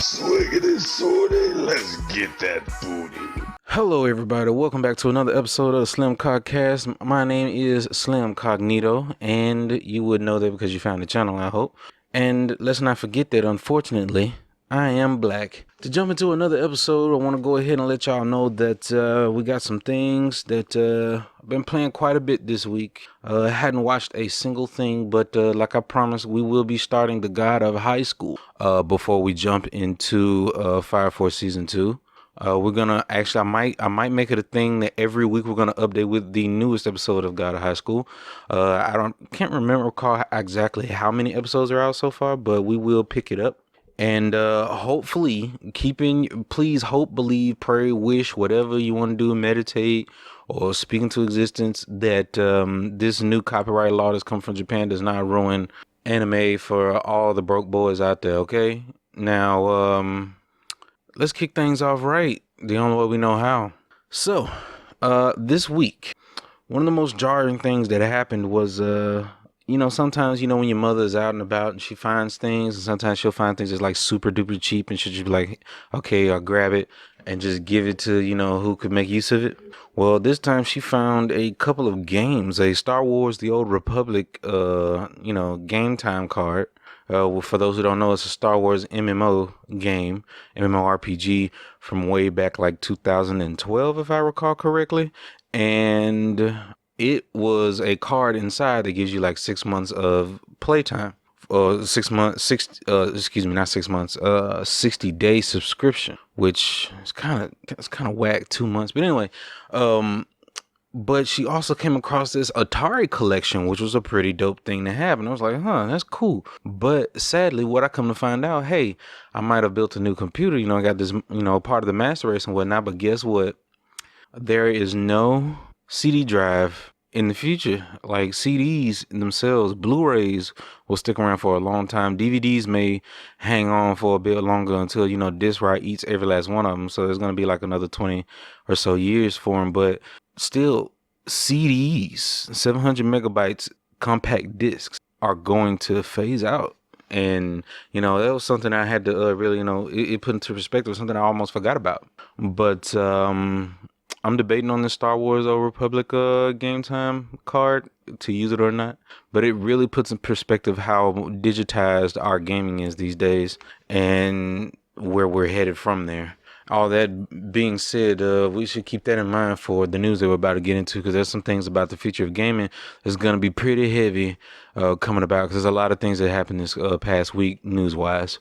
Swiggity sorty, let's get that booty. Hello everybody, welcome back to another episode of the SlimCogcast. My name is Slim Cognito, and you would know that because you found the channel, I hope. And let's not forget that, unfortunately, I am black. To jump into another episode, I want to go ahead and let y'all know that we got some things that I've been playing quite a bit this week. I hadn't watched a single thing, but like I promised, we will be starting The God of High School before we jump into Fire Force Season 2. We're gonna actually, I might make it a thing that every week we're gonna update with the newest episode of God of High School. Can't recall exactly how many episodes are out so far, but we will pick it up. And hopefully, please hope, believe, pray, wish, whatever you want to do, meditate, or speak into existence, that this new copyright law that's come from Japan does not ruin anime for all the broke boys out there, okay? Now, let's kick things off right, the only way we know how. So, this week, one of the most jarring things that happened was, sometimes, when your mother is out and about and she finds things, and sometimes she'll find things that's like super duper cheap, and she'll just be like, okay, I'll grab it and just give it to, who could make use of it. Well, this time she found a couple of games, a Star Wars The Old Republic, game time card. For those who don't know, it's a Star Wars MMO game, MMORPG from way back like 2012, if I recall correctly. And it was a card inside that gives you like 6 months of playtime. 60-day subscription, which is kind of whack. 2 months, but anyway, but she also came across this Atari collection, which was a pretty dope thing to have. And I was like, that's cool. But sadly, what I come to find out, hey, I might have built a new computer. I got this, part of the master race and whatnot. But guess what? There is no CD drive in the future. Like CDs themselves, Blu-rays will stick around for a long time. DVDs may hang on for a bit longer until, disc right eats every last one of them. So there's going to be like another 20 or so years for them. But still, CDs, 700 megabytes compact discs, are going to phase out. And, that was something I had to really, it put into perspective, something I almost forgot about. But I'm debating on the Star Wars Old Republic game time card to use it or not. But it really puts in perspective how digitized our gaming is these days and where we're headed from there. All that being said, we should keep that in mind for the news that we're about to get into, because there's some things about the future of gaming that's going to be pretty heavy coming about, because there's a lot of things that happened this past week news-wise.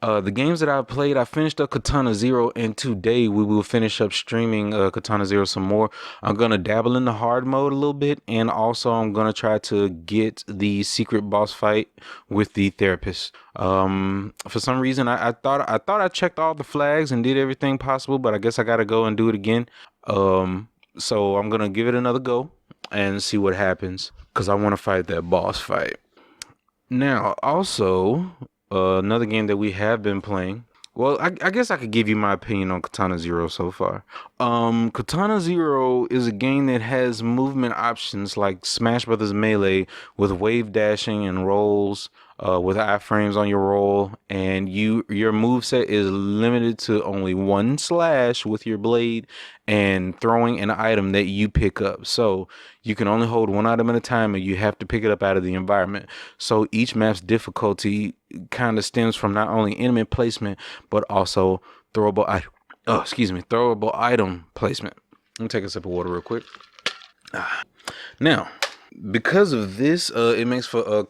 The games that I've played, I finished up Katana Zero, and today we will finish up streaming Katana Zero some more. I'm going to dabble in the hard mode a little bit, and also I'm going to try to get the secret boss fight with the therapist. For some reason, I thought I checked all the flags and did everything possible, but I guess I got to go and do it again. So I'm going to give it another go and see what happens, because I want to fight that boss fight. Now, also, another game that we have been playing. Well, I guess I could give you my opinion on Katana Zero so far. Katana Zero is a game that has movement options like Smash Brothers Melee with wave dashing and rolls, with iframes on your roll, and your moveset is limited to only one slash with your blade and throwing an item that you pick up. So you can only hold one item at a time, and you have to pick it up out of the environment. So each map's difficulty kind of stems from not only enemy placement, but also throwable item placement. Let me take a sip of water real quick. Now, because of this, it makes for a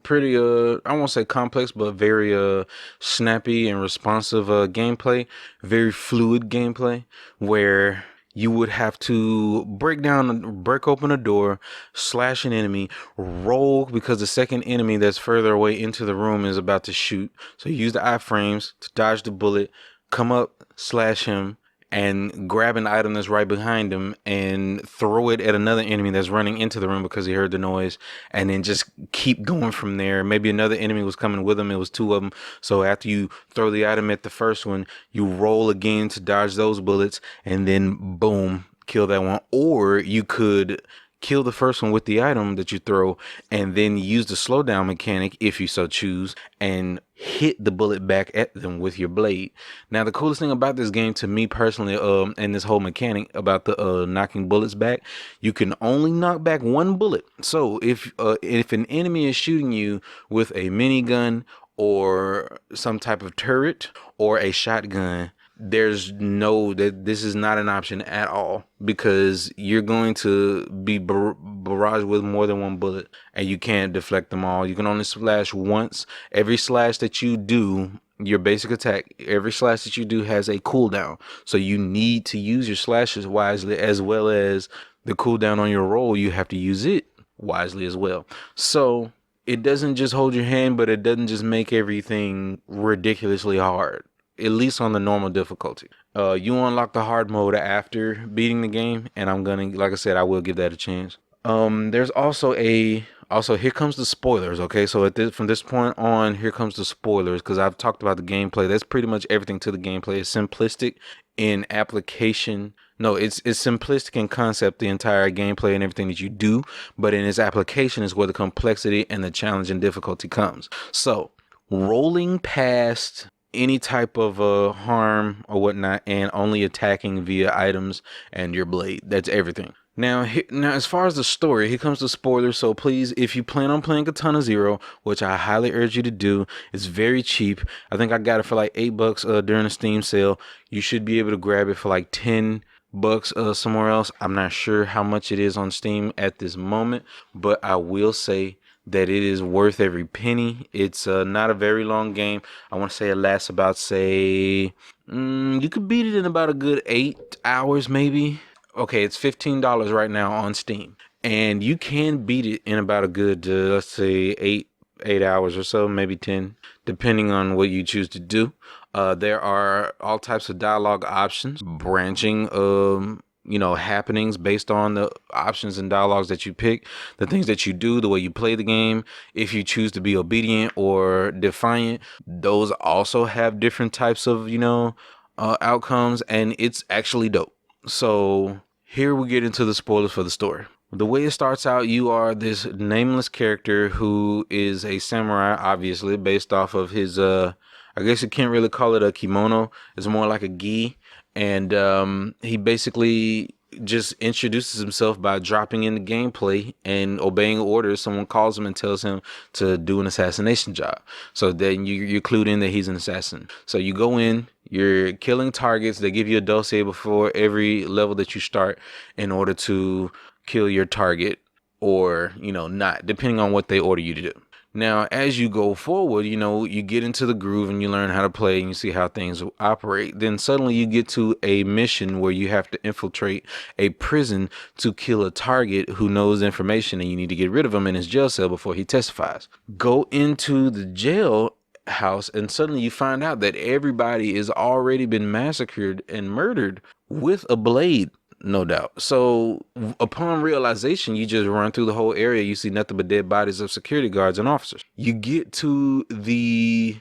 pretty, I won't say complex, but very snappy and responsive gameplay, very fluid gameplay, where you would have to break open a door, slash an enemy, roll because the second enemy that's further away into the room is about to shoot. So you use the iframes to dodge the bullet, come up, slash him, and grab an item that's right behind him and throw it at another enemy that's running into the room because he heard the noise, and then just keep going from there. Maybe another enemy was coming with him. It was two of them. So after you throw the item at the first one, you roll again to dodge those bullets, and then boom, kill that one. Or you could kill the first one with the item that you throw, and then use the slowdown mechanic if you so choose, and hit the bullet back at them with your blade. Now, the coolest thing about this game to me personally, and this whole mechanic about the knocking bullets back, you can only knock back one bullet. So if an enemy is shooting you with a minigun or some type of turret or a shotgun, this is not an option at all, because you're going to be barraged with more than one bullet, and you can't deflect them all. You can only slash once. Every slash that you do, your basic attack, every slash that you do has a cooldown, so you need to use your slashes wisely, as well as the cooldown on your roll. You have to use it wisely as well. So it doesn't just hold your hand, but it doesn't just make everything ridiculously hard, at least on the normal difficulty. You unlock the hard mode after beating the game, and I'm gonna, like I said, I will give that a chance. There's also here comes the spoilers. Okay, so from this point on, here comes the spoilers, because I've talked about the gameplay. That's pretty much everything to the gameplay. It's simplistic in application. No, it's simplistic in concept, the entire gameplay and everything that you do, but in its application is where the complexity and the challenge and difficulty comes. So rolling past any type of harm or whatnot, and only attacking via items and your blade. That's everything. Now, as far as the story, here comes the spoiler. So please, if you plan on playing Katana Zero, which I highly urge you to do, it's very cheap. I think I got it for like $8 during a Steam sale. You should be able to grab it for like $10 somewhere else. I'm not sure how much it is on Steam at this moment, but I will say that it is worth every penny. It's not a very long game. I want to say it lasts about, you could beat it in about a good 8 hours maybe. Okay, it's $15 right now on Steam, and you can beat it in about a good, let's say 8 hours or so, maybe 10, depending on what you choose to do. There are all types of dialogue options, branching happenings based on the options and dialogues that you pick, the things that you do, the way you play the game. If you choose to be obedient or defiant, those also have different types of outcomes, and it's actually dope. So here we get into the spoilers for the story. The way it starts out, you are this nameless character who is a samurai, obviously based off of his I guess you can't really call it a kimono, it's more like a gi. And he basically just introduces himself by dropping in the gameplay and obeying orders. Someone calls him and tells him to do an assassination job. So then you're clued in that he's an assassin. So you go in, you're killing targets. They give you a dossier before every level that you start in order to kill your target, or, not, depending on what they order you to do. Now, as you go forward, you get into the groove and you learn how to play and you see how things operate. Then suddenly you get to a mission where you have to infiltrate a prison to kill a target who knows information, and you need to get rid of him in his jail cell before he testifies. Go into the jail house, and suddenly you find out that everybody is already been massacred and murdered with a blade. No doubt. So upon realization, you just run through the whole area. You see nothing but dead bodies of security guards and officers. You get to the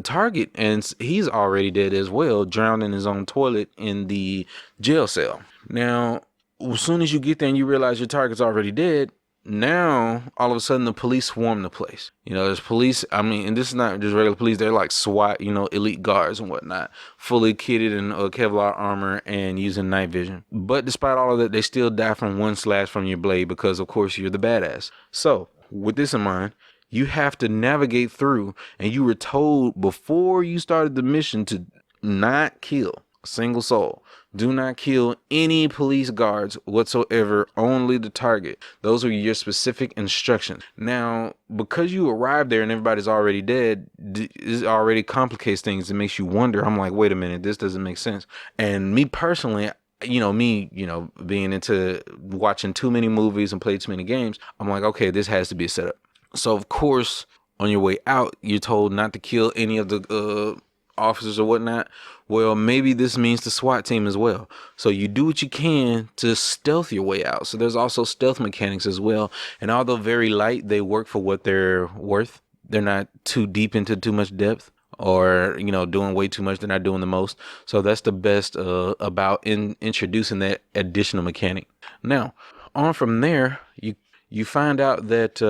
target, and he's already dead as well, drowned in his own toilet in the jail cell. Now, as soon as you get there and you realize your target's already dead, now all of a sudden the police swarm the place. There's police, and this is not just regular police, they're like SWAT, elite guards and whatnot, fully kitted in Kevlar armor and using night vision. But despite all of that, they still die from one slash from your blade, because of course you're the badass. So with this in mind, you have to navigate through, and you were told before you started the mission to not kill a single soul. Do not kill any police guards whatsoever, only the target. Those are your specific instructions. Now, because you arrived there and everybody's already dead, it already complicates things. It makes you wonder. I'm like, wait a minute, this doesn't make sense. And me personally, being into watching too many movies and playing too many games, I'm like, okay, this has to be a setup. So, of course, on your way out, you're told not to kill any of the officers or whatnot. Well, maybe this means the SWAT team as well. So you do what you can to stealth your way out. So there's also stealth mechanics as well. And although very light, they work for what they're worth. They're not too deep into too much depth, or, doing way too much. They're not doing the most. So that's the best about introducing that additional mechanic. Now, on from there, you find out that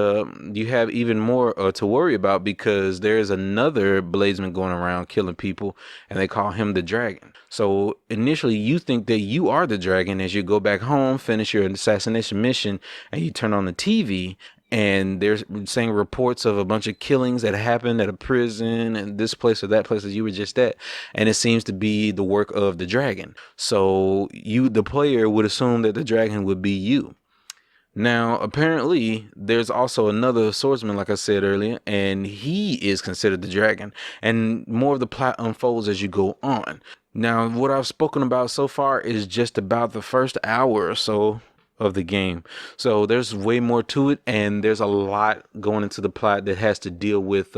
you have even more to worry about, because there's another bladesman going around killing people, and they call him the Dragon. So initially you think that you are the Dragon as you go back home, finish your assassination mission, and you turn on the TV, and they're saying reports of a bunch of killings that happened at a prison and this place or that place that you were just at, and it seems to be the work of the Dragon. So you, the player, would assume that the Dragon would be you. Now, apparently, there's also another swordsman, like I said earlier, and he is considered the Dragon, and more of the plot unfolds as you go on. Now, what I've spoken about so far is just about the first hour or so of the game. So there's way more to it, and there's a lot going into the plot that has to deal with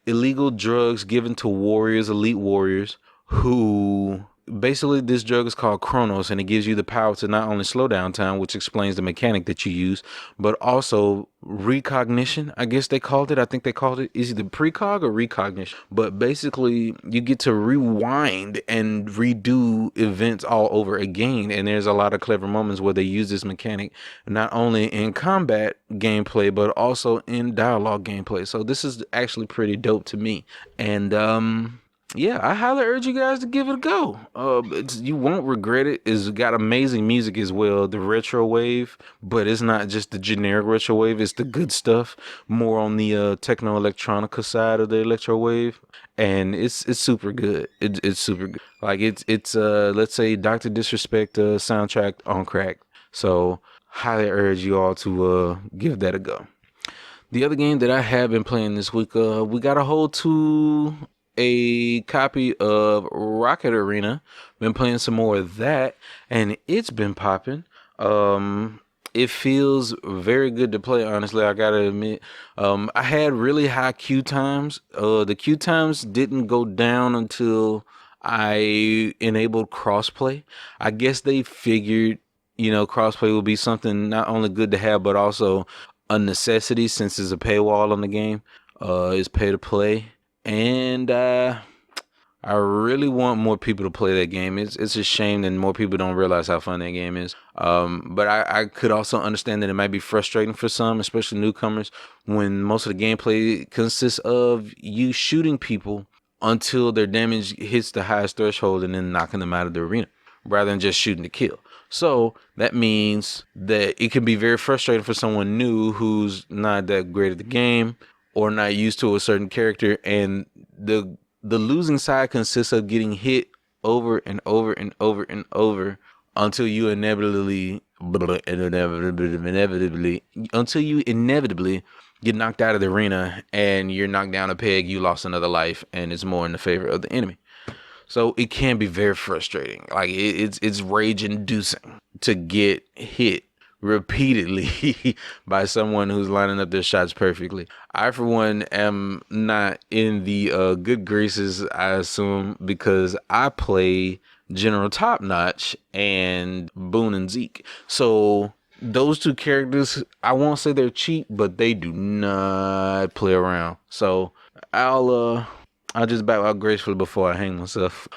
illegal drugs given to warriors, elite warriors, who... Basically, this drug is called Chronos, and it gives you the power to not only slow down time, which explains the mechanic that you use, but also recognition, I guess they called it. I think they called it, is it the precog or recognition? But basically, you get to rewind and redo events all over again, and there's a lot of clever moments where they use this mechanic, not only in combat gameplay, but also in dialogue gameplay. So this is actually pretty dope to me. And, yeah, I highly urge you guys to give it a go. You won't regret it. It's got amazing music as well, the retro wave, but it's not just the generic retro wave. It's the good stuff, more on the techno electronica side of the electro wave, and it's super good. It's super good. Like it's let's say Dr. Disrespect soundtrack on crack. So highly urge you all to give that a go. The other game that I have been playing this week, we got a hold to a copy of Rocket Arena. Been playing some more of that, and it's been popping. It feels very good to play, honestly, I gotta admit. I had really high queue times. The queue times didn't go down until I enabled crossplay. I guess they figured, crossplay would be something not only good to have, but also a necessity, since there's a paywall on the game. It's pay to play. And I really want more people to play that game. It's a shame that more people don't realize how fun that game is. But I could also understand that it might be frustrating for some, especially newcomers, when most of the gameplay consists of you shooting people until their damage hits the highest threshold and then knocking them out of the arena, rather than just shooting to kill. So that means that it can be very frustrating for someone new who's not that great at the game, or not used to a certain character, and the losing side consists of getting hit over and over and over and over until you inevitably get knocked out of the arena, and you're knocked down a peg, you lost another life, and it's more in the favor of the enemy. So it can be very frustrating. Like it's rage inducing to get hit repeatedly by someone who's lining up their shots perfectly. I, for one, am not in the good graces, I assume, because I play General Top Notch and Boone and Zeke. So those two characters, I won't say they're cheap, but they do not play around. So I'll just back out gracefully before I hang myself.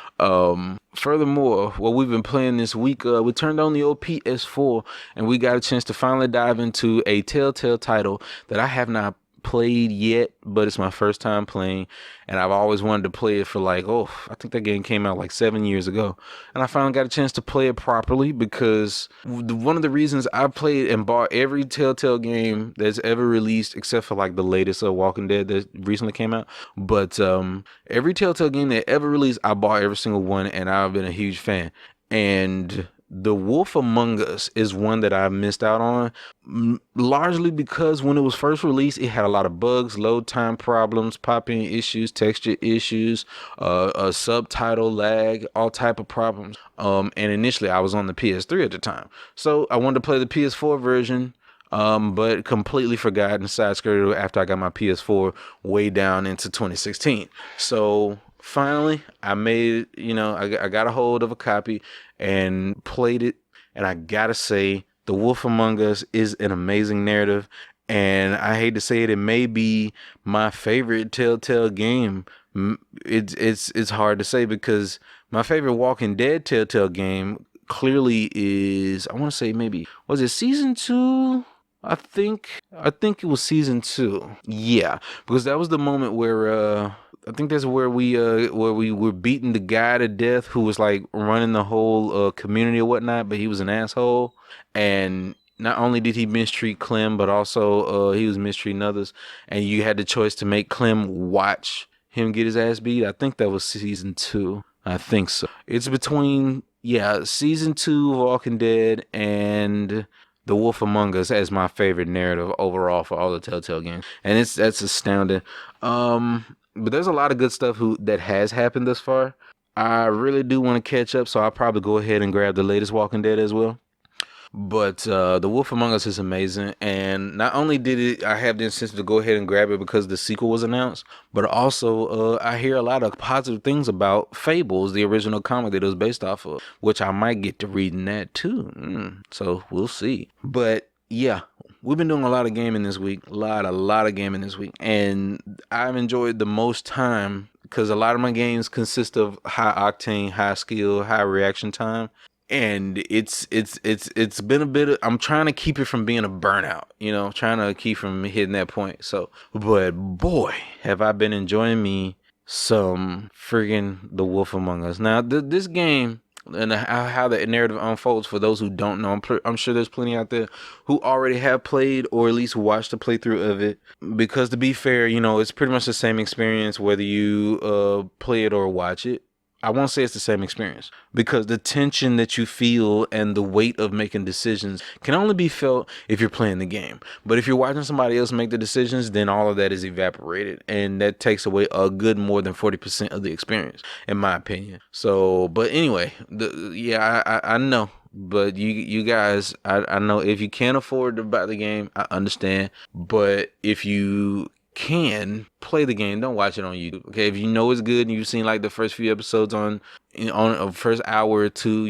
Furthermore, what we've been playing this week, we turned on the old PS4, and we got a chance to finally dive into a Telltale title that I have not played yet, but it's my first time playing, and I've always wanted to play it for I think that game came out like 7 years ago, and I finally got a chance to play it properly, because one of the reasons I played and bought every Telltale game that's ever released, except for like the latest Walking Dead that recently came out, but every Telltale game that ever released, I bought every single one, and I've been a huge fan. And The Wolf Among Us is one that I missed out on, largely because when it was first released, it had a lot of bugs, load time problems, popping issues, texture issues, a subtitle lag, all type of problems. And initially I was on the PS3 at the time, so I wanted to play the PS4 version, but completely forgot and side-skirted after I got my PS4 way down into 2016. So finally, I made it, I got a hold of a copy and played it, and I gotta say, The Wolf Among Us is an amazing narrative, and I hate to say it, it may be my favorite Telltale game. It's hard to say, because my favorite Walking Dead Telltale game clearly is, I want to say maybe, was it season 2? I think it was season 2. Yeah, because that was the moment where I think that's where we were beating the guy to death who was like running the whole community or whatnot, but he was an asshole, and not only did he mistreat Clem, but also he was mistreating others, and you had the choice to make Clem watch him get his ass beat. I think that was season 2. I think so. It's between season 2 of Walking Dead and The Wolf Among Us as my favorite narrative overall for all the Telltale games, and that's astounding. But there's a lot of good stuff that has happened thus far. I really do want to catch up, so I'll probably go ahead and grab the latest Walking Dead as well. But The Wolf Among Us is amazing, and not only did I have the incentive to go ahead and grab it because the sequel was announced, but also I hear a lot of positive things about Fables, the original comic that it was based off of, which I might get to reading that too. So we'll see. But yeah, we've been doing a lot of gaming this week, a lot of gaming this week, and I've enjoyed the most time because a lot of my games consist of high octane, high skill, high reaction time. And it's been a bit of, I'm trying to keep it from being a burnout, trying to keep from hitting that point. So, but boy, have I been enjoying me some friggin' The Wolf Among Us. Now, this game and how the narrative unfolds, for those who don't know, I'm sure there's plenty out there who already have played or at least watched a playthrough of it. Because to be fair, it's pretty much the same experience whether you play it or watch it. I won't say it's the same experience because the tension that you feel and the weight of making decisions can only be felt if you're playing the game. But if you're watching somebody else make the decisions, then all of that is evaporated, and that takes away a good more than 40% of the experience, in my opinion. So, but anyway, I know. But you guys, I know if you can't afford to buy the game, I understand. But if you can play the game, don't watch it on YouTube. Okay, if you know it's good and you've seen like the first few episodes on a first hour or two,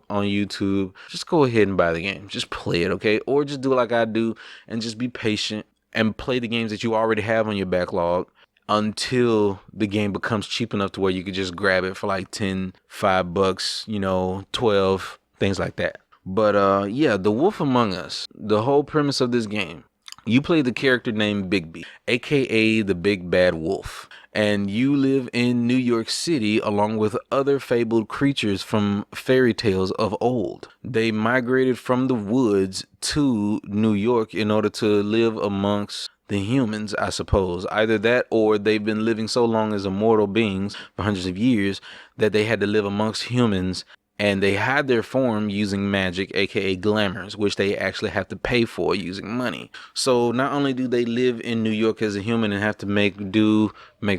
on YouTube, just go ahead and buy the game. Just play it, okay? Or just do like I do and just be patient and play the games that you already have on your backlog until the game becomes cheap enough to where you could just grab it for like $10, $5, 12, things like that. But The Wolf Among Us, the whole premise of this game, you play the character named Bigby, aka the Big Bad Wolf, and you live in New York City along with other fabled creatures from fairy tales of old. They migrated from the woods to New York in order to live amongst the humans, I suppose. Either that or they've been living so long as immortal beings for hundreds of years that they had to live amongst humans. And they hide their form using magic, aka glamours, which they actually have to pay for using money. So not only do they live in New York as a human and have to make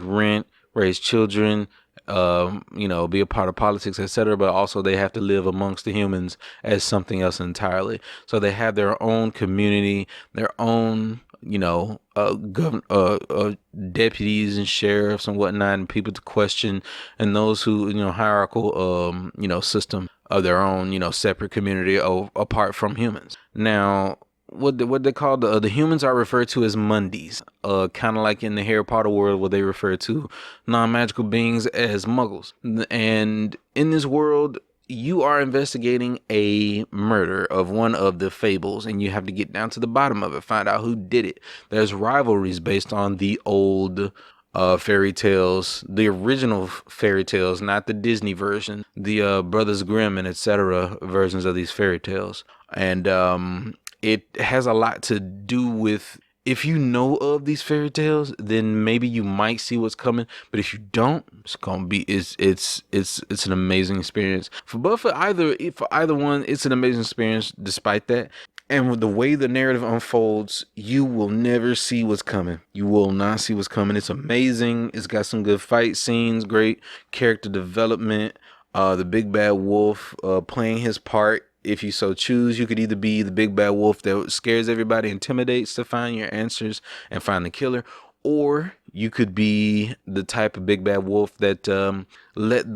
rent, raise children, be a part of politics, etc., but also they have to live amongst the humans as something else entirely. So they have their own community, their own deputies and sheriffs and whatnot, and people to question, and those who hierarchical system of their own separate community apart from humans. Now, what they call the humans are referred to as Mundies, kind of like in the Harry Potter world where they refer to non-magical beings as Muggles. And in this world, you are investigating a murder of one of the fables, and you have to get down to the bottom of it, find out who did it. There's rivalries based on the old fairy tales, the original fairy tales, not the Disney version, the Brothers Grimm and etc. versions of these fairy tales. And it has a lot to do with, if you know of these fairy tales, then maybe you might see what's coming. But if you don't, it's gonna be it's an amazing experience. For either one, it's an amazing experience. Despite that, and with the way the narrative unfolds, you will never see what's coming. You will not see what's coming. It's amazing. It's got some good fight scenes, great character development. The Big Bad Wolf playing his part. If you so choose, you could either be the big bad wolf that scares everybody, intimidates to find your answers and find the killer, or you could be the type of big bad wolf that let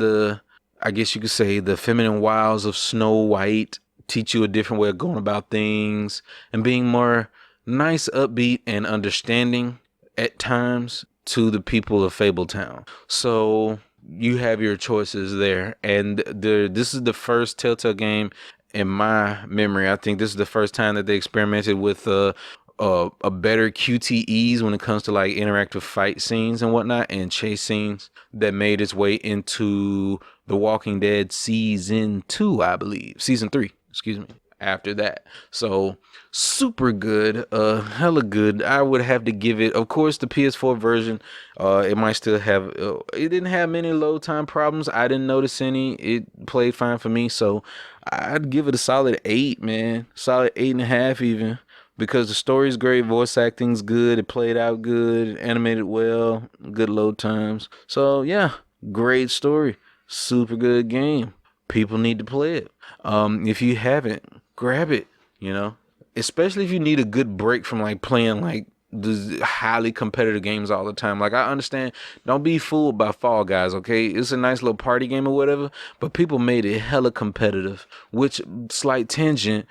I guess you could say, the feminine wiles of Snow White teach you a different way of going about things and being more nice, upbeat, and understanding at times to the people of Fabletown. So you have your choices there. And this is the first Telltale game in my memory. I think this is the first time that they experimented with a better QTEs when it comes to like interactive fight scenes and whatnot and chase scenes that made its way into The Walking Dead season 2, I believe. Season 3, excuse me. After that. So super good, hella good. I would have to give it, of course, the PS4 version, it might still have, it didn't have many load time problems. I didn't notice any. It played fine for me. So I'd give it a solid 8, man. Solid 8.5 even. Because the story's great, voice acting's good, it played out good, animated well, good load times. So yeah, great story, super good game. People need to play it. If you haven't, grab it. You know, especially if you need a good break from like playing like the highly competitive games all the time. Like I understand, don't be fooled by Fall Guys, okay? It's a nice little party game or whatever, but people made it hella competitive. Which, slight tangent,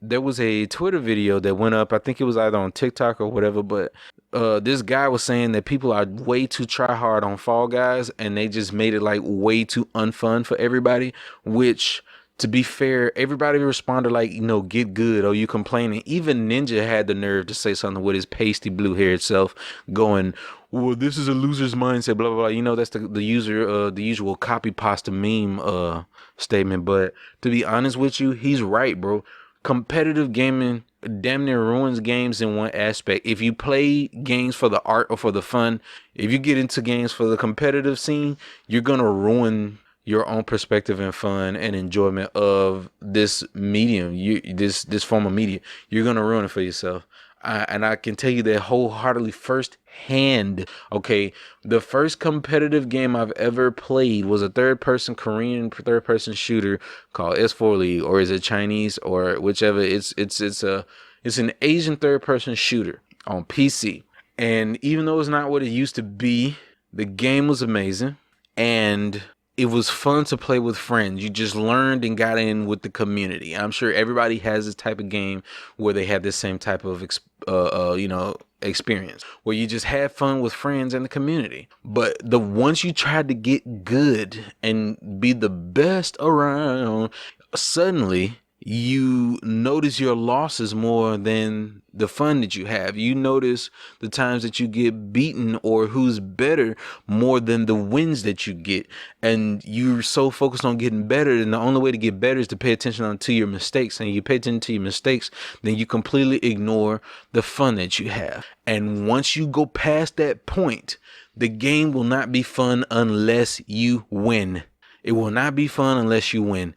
there was a Twitter video that went up, I think it was either on TikTok or whatever, but this guy was saying that people are way too try hard on Fall Guys and they just made it like way too unfun for everybody, which, to be fair, everybody responded like, you know, get good, or you complaining. Even Ninja had the nerve to say something with his pasty blue-haired self going, well, this is a loser's mindset, blah, blah, blah. You know, that's the usual copy pasta meme statement. But to be honest with you, he's right, bro. Competitive gaming damn near ruins games in one aspect. If you play games for the art or for the fun, if you get into games for the competitive scene, you're going to ruin your own perspective and fun and enjoyment of this medium, this form of media. You're gonna ruin it for yourself. And I can tell you that wholeheartedly firsthand. Okay, the first competitive game I've ever played was a Korean third-person shooter called S4 League, or is it Chinese or whichever. It's an Asian third-person shooter on PC. And even though it's not what it used to be, the game was amazing. And it was fun to play with friends. You just learned and got in with the community. I'm sure everybody has this type of game where they have this same type of experience where you just have fun with friends and the community. But once you tried to get good and be the best around, suddenly you notice your losses more than the fun that you have. You notice the times that you get beaten or who's better more than the wins that you get. And you're so focused on getting better, and the only way to get better is to pay attention to your mistakes. And you pay attention to your mistakes, then you completely ignore the fun that you have. And once you go past that point, the game will not be fun unless you win. It will not be fun unless you win.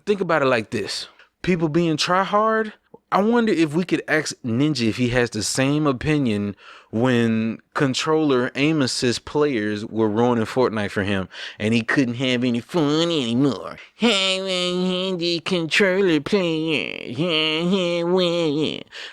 Think about it like this. People being try hard, I wonder if we could ask Ninja if he has the same opinion when controller aim assist players were ruining Fortnite for him and he couldn't have any fun anymore. The controller players.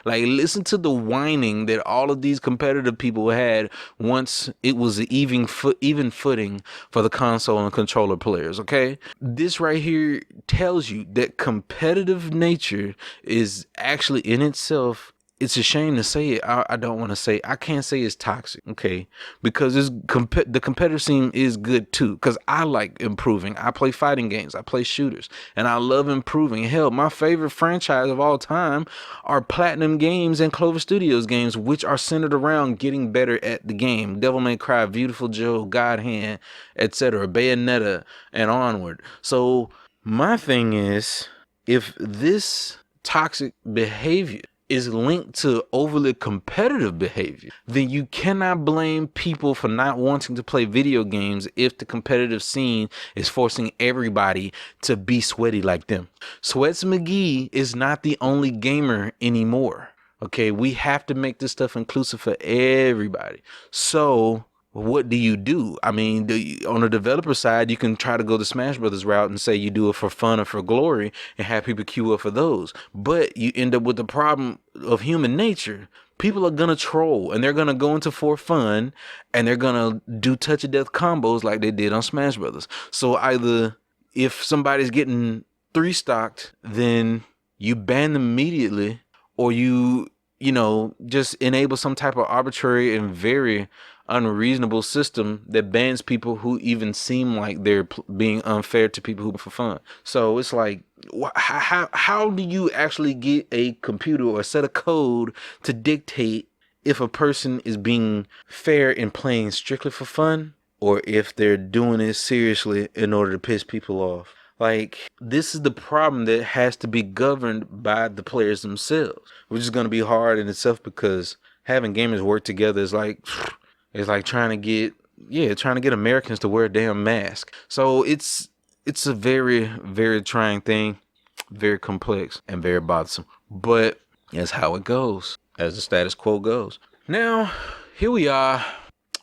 Like, listen to the whining that all of these competitive people had once it was an even footing for the console and controller players, okay? This right here tells you that competitive nature is actually in itself, it's a shame to say it. I don't want to say, I can't say it's toxic, okay? Because the competitive scene is good too, because I like improving. I play fighting games, I play shooters, and I love improving. Hell, my favorite franchise of all time are Platinum Games and Clover Studios games, which are centered around getting better at the game. Devil May Cry, Beautiful Joe, God Hand, etc., Bayonetta, and onward. So my thing is, if this toxic behavior is linked to overly competitive behavior, then you cannot blame people for not wanting to play video games if the competitive scene is forcing everybody to be sweaty like them. Sweats McGee is not the only gamer anymore. Okay, we have to make this stuff inclusive for everybody. So what do? I mean, on the developer side, you can try to go the Smash Brothers route and say you do it for fun or for glory and have people queue up for those. But you end up with the problem of human nature. People are going to troll and they're going to go into for fun and they're going to do touch of death combos like they did on Smash Brothers. So either if somebody's getting 3-stocked, then you ban them immediately, or you just enable some type of arbitrary and very unreasonable system that bans people who even seem like they're being unfair to people who for fun. So it's like, how do you actually get a computer or a set of code to dictate if a person is being fair in playing strictly for fun, or if they're doing it seriously in order to piss people off? Like, this is the problem that has to be governed by the players themselves, which is going to be hard in itself, because having gamers work together is like, it's like trying to get Americans to wear a damn mask. So it's a very, very trying thing, very complex and very bothersome. But that's how it goes, as the status quo goes. Now, here we are.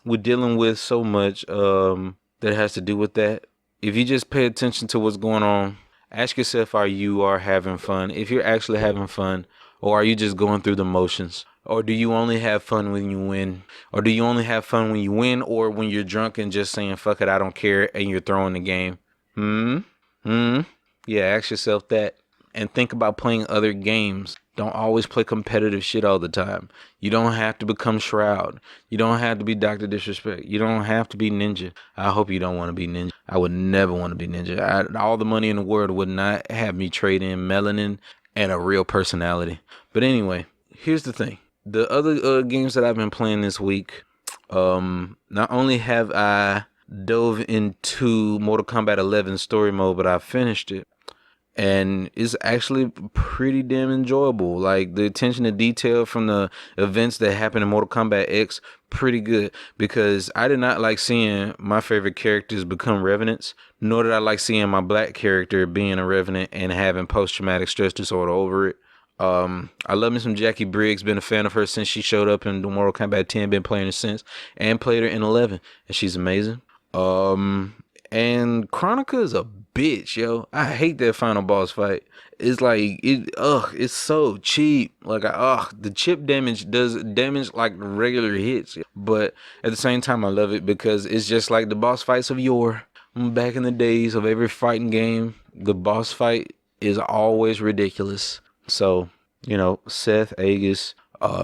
We're dealing with so much that has to do with that. If you just pay attention to what's going on, ask yourself, are you having fun? If you're actually having fun, or are you just going through the motions? Or do you only have fun when you win? Or do you only have fun when you win, or when you're drunk and just saying, fuck it, I don't care, and you're throwing the game? Yeah, ask yourself that. And think about playing other games. Don't always play competitive shit all the time. You don't have to become Shroud. You don't have to be Dr. Disrespect. You don't have to be Ninja. I hope you don't want to be Ninja. I would never want to be Ninja. All the money in the world would not have me trade in melanin and a real personality. But anyway, here's the thing. The other games that I've been playing this week, not only have I dove into Mortal Kombat 11 story mode, but I finished it. And it's actually pretty damn enjoyable. Like, the attention to detail from the events that happen in Mortal Kombat X, pretty good. Because I did not like seeing my favorite characters become Revenants, nor did I like seeing my black character being a Revenant and having post-traumatic stress disorder over it. I love me some Jackie Briggs. Been a fan of her since she showed up in the Mortal Kombat 10. Been playing her since, and played her in 11, and she's amazing. And Chronica is a bitch, yo. I hate that final boss fight. It's like, it's so cheap. Like, the chip damage does damage like regular hits. But at the same time, I love it because it's just like the boss fights of yore. Back in the days of every fighting game, the boss fight is always ridiculous. So, Seth, Aegis,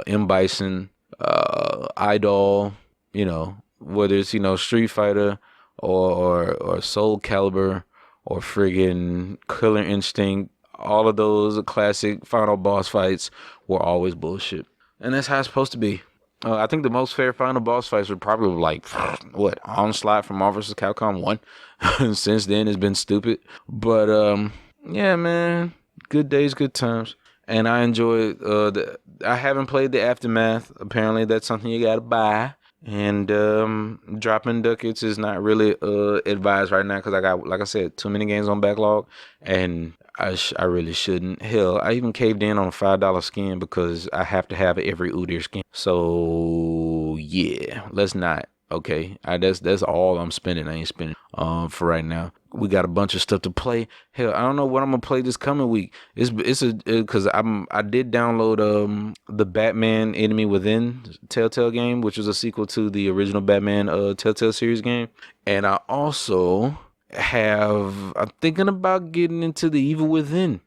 M. Bison, Idol, whether it's, Street Fighter or Soul Calibur or friggin' Killer Instinct, all of those classic final boss fights were always bullshit. And that's how it's supposed to be. I think the most fair final boss fights were probably like, Onslaught from Marvel vs. Capcom 1. Since then, it's been stupid. But, yeah, man, good days, good times. And I enjoyed, I haven't played the Aftermath. Apparently, that's something you gotta buy. And dropping ducats is not really advised right now because I got, like I said, too many games on backlog, and I really shouldn't. Hell, I even caved in on a $5 skin because I have to have every Udyr skin. So yeah, let's not. Okay, that's all I'm spending. I ain't spending for right now. We got a bunch of stuff to play. Hell, I don't know what I'm gonna play this coming week. It's because I did download the Batman Enemy Within Telltale game, which was a sequel to the original Batman Telltale series game, and I also I'm thinking about getting into the Evil Within.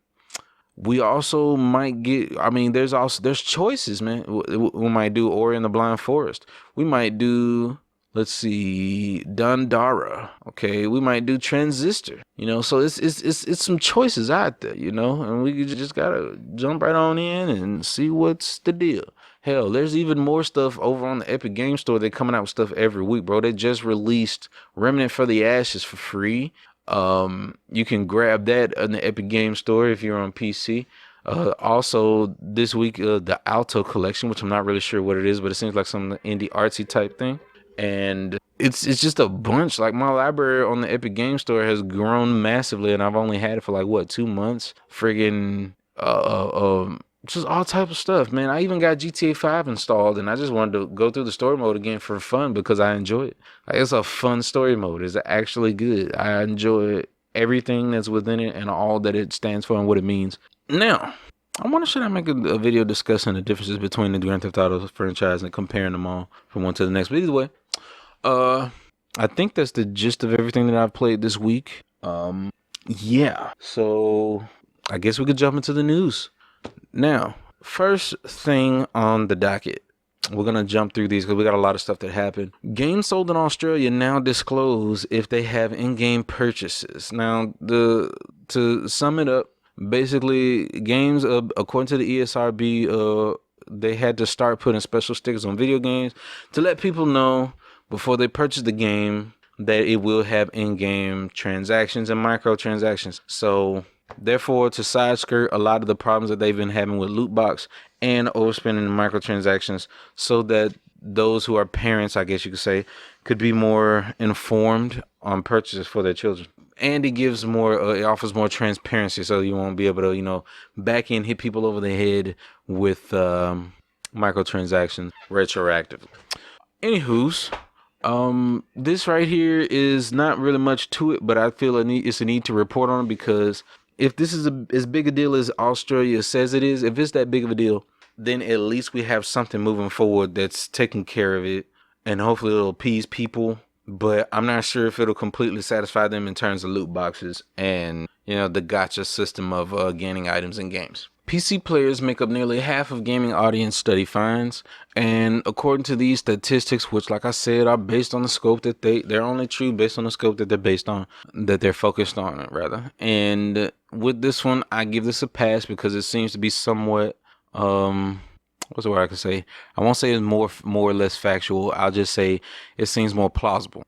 We also might get, there's choices, man. We might do Ori and the Blind Forest. We might do, let's see, Dandara. Okay, we might do Transistor. So it's some choices out there, and we just gotta jump right on in and see what's the deal. Hell, there's even more stuff over on the Epic Game Store. They're coming out with stuff every week, bro. They just released Remnant for the Ashes for free. You can grab that in the Epic Game Store if you're on PC. Also this week, the Alto collection, which I'm not really sure what it is, but it seems like some indie artsy type thing. And it's just a bunch. Like, my library on the Epic Game Store has grown massively, and I've only had it for like 2 months. Friggin' just all type of stuff, man. I even got GTA 5 installed, and I just wanted to go through the story mode again for fun because I enjoy it. Like, it's a fun story mode. It's actually good. I enjoy everything that's within it and all that it stands for and what it means. Now, should I make a video discussing the differences between the Grand Theft Auto franchise and comparing them all from one to the next? But either way, I think that's the gist of everything that I've played this week. Yeah. So I guess we could jump into the news. Now, first thing on the docket. we're going to jump through these because we got a lot of stuff that happened. Games sold in Australia now disclose if they have in-game purchases. Now, to sum it up, basically, games, according to the ESRB, they had to start putting special stickers on video games to let people know before they purchase the game that it will have in-game transactions and microtransactions. So, therefore, to side skirt a lot of the problems that they've been having with loot box and overspending and microtransactions, so that those who are parents, I guess you could say, could be more informed on purchases for their children. And it gives more, it offers more transparency, so you won't be able to, back in hit people over the head with microtransactions retroactively. Anywho's, this right here is not really much to it, but I feel it's a need to report on it, because if this is as big a deal as Australia says it is, if it's that big of a deal, then at least we have something moving forward that's taking care of it, and hopefully it'll appease people. But I'm not sure if it'll completely satisfy them in terms of loot boxes and, the gacha system of gaining items in games. PC players make up nearly half of gaming audience study finds, and according to these statistics, which, like I said, are based on the scope that they're only true based on the scope that they're based on, that they're focused on, rather. And with this one, I give this a pass because it seems to be somewhat, what's the word I could say? I won't say it's more or less factual. I'll just say it seems more plausible.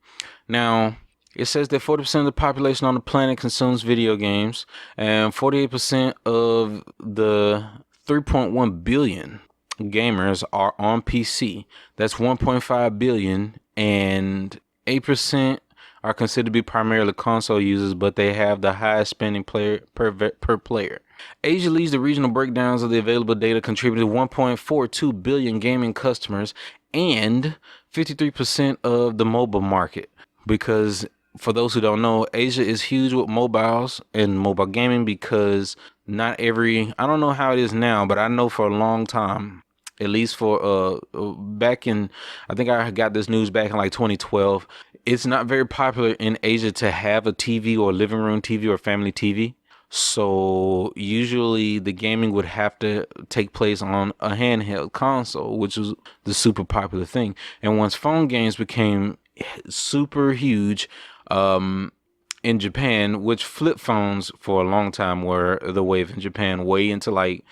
Now, it says that 40% of the population on the planet consumes video games, and 48% of the 3.1 billion gamers are on PC. That's 1.5 billion, and 8% are considered to be primarily console users, but they have the highest spending player per player. Asia leads the regional breakdowns of the available data, contributed 1.42 billion gaming customers and 53% of the mobile market. Because for those who don't know, Asia is huge with mobiles and mobile gaming, because I don't know how it is now, but I know for a long time, at least for back in, I think I got this news back in like 2012, it's not very popular in Asia to have a TV or living room TV or family TV. So usually the gaming would have to take place on a handheld console, which was the super popular thing. And once phone games became super huge in Japan, which flip phones for a long time were the wave in Japan, way into like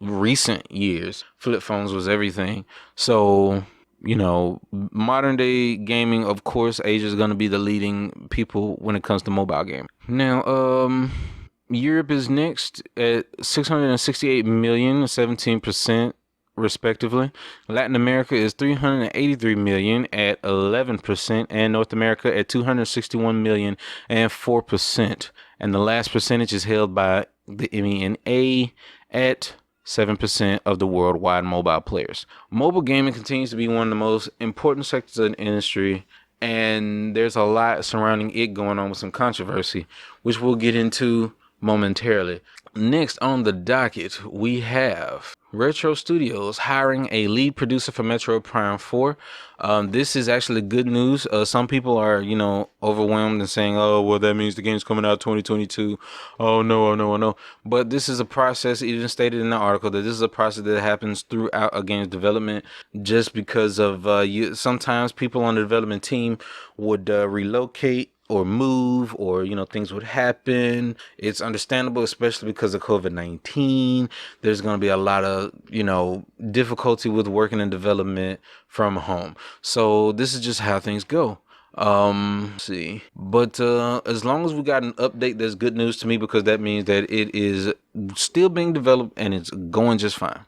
recent years, flip phones was everything. So, modern day gaming, of course, Asia is going to be the leading people when it comes to mobile gaming. Now, Europe is next at 668 million, 17%. Respectively. Latin America is 383 million at 11%, and North America at 261 million and 4%. And the last percentage is held by the MENA at 7% of the worldwide mobile players. Mobile gaming continues to be one of the most important sectors of the industry, and there's a lot surrounding it going on with some controversy, which we'll get into momentarily. Next on the docket, we have Retro Studios hiring a lead producer for Metroid Prime 4. This is actually good news. Some people are, overwhelmed and saying, oh, well, that means the game's coming out 2022. Oh, no. But this is a process, even stated in the article, that this is a process that happens throughout a game's development, just because of sometimes people on the development team would relocate or move, or things would happen. It's understandable, especially because of COVID-19. There's going to be a lot of difficulty with working in development from home. So this is just how things go. See, but as long as we got an update, that's good news to me, because that means that it is still being developed and it's going just fine.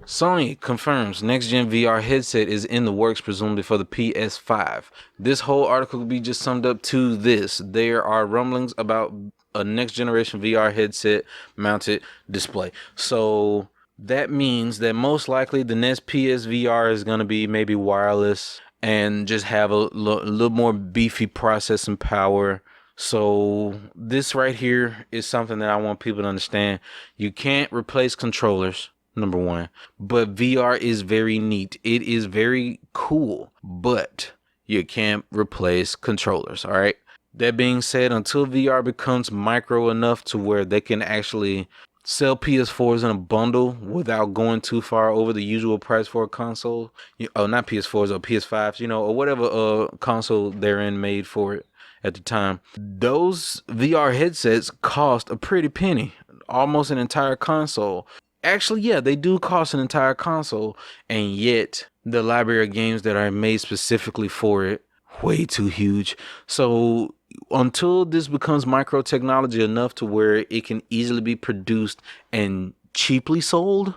Sony confirms next-gen VR headset is in the works, presumably for the PS5. This whole article will be just summed up to this. There are rumblings about a next-generation VR headset mounted display. So that means that most likely the next PSVR is going to be maybe wireless and just have a little more beefy processing power. So this right here is something that I want people to understand. You can't replace controllers, number one, but VR is very neat. It is very cool, but you can't replace controllers. All right. That being said, until VR becomes micro enough to where they can actually sell PS4s in a bundle without going too far over the usual price for a console. Not PS4s or PS5s, or whatever console they're in made for it at the time. Those VR headsets cost a pretty penny, almost an entire console. Actually, yeah, they do cost an entire console, and yet the library of games that are made specifically for it, way too huge. So until this becomes micro technology enough to where it can easily be produced and cheaply sold,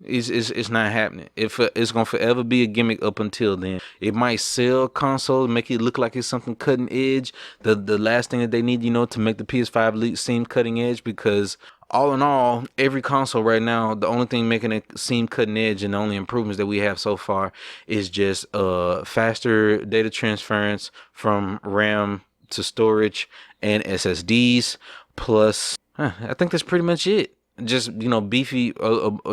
it's not happening. It's gonna forever be a gimmick up until then. It might sell console, make it look like it's something cutting edge. The last thing that they need, to make the PS5 seem cutting edge, because all in all, every console right now, the only thing making it seem cutting edge and the only improvements that we have so far is just faster data transference from RAM to storage and SSDs. Plus, I think that's pretty much it. Just beefy,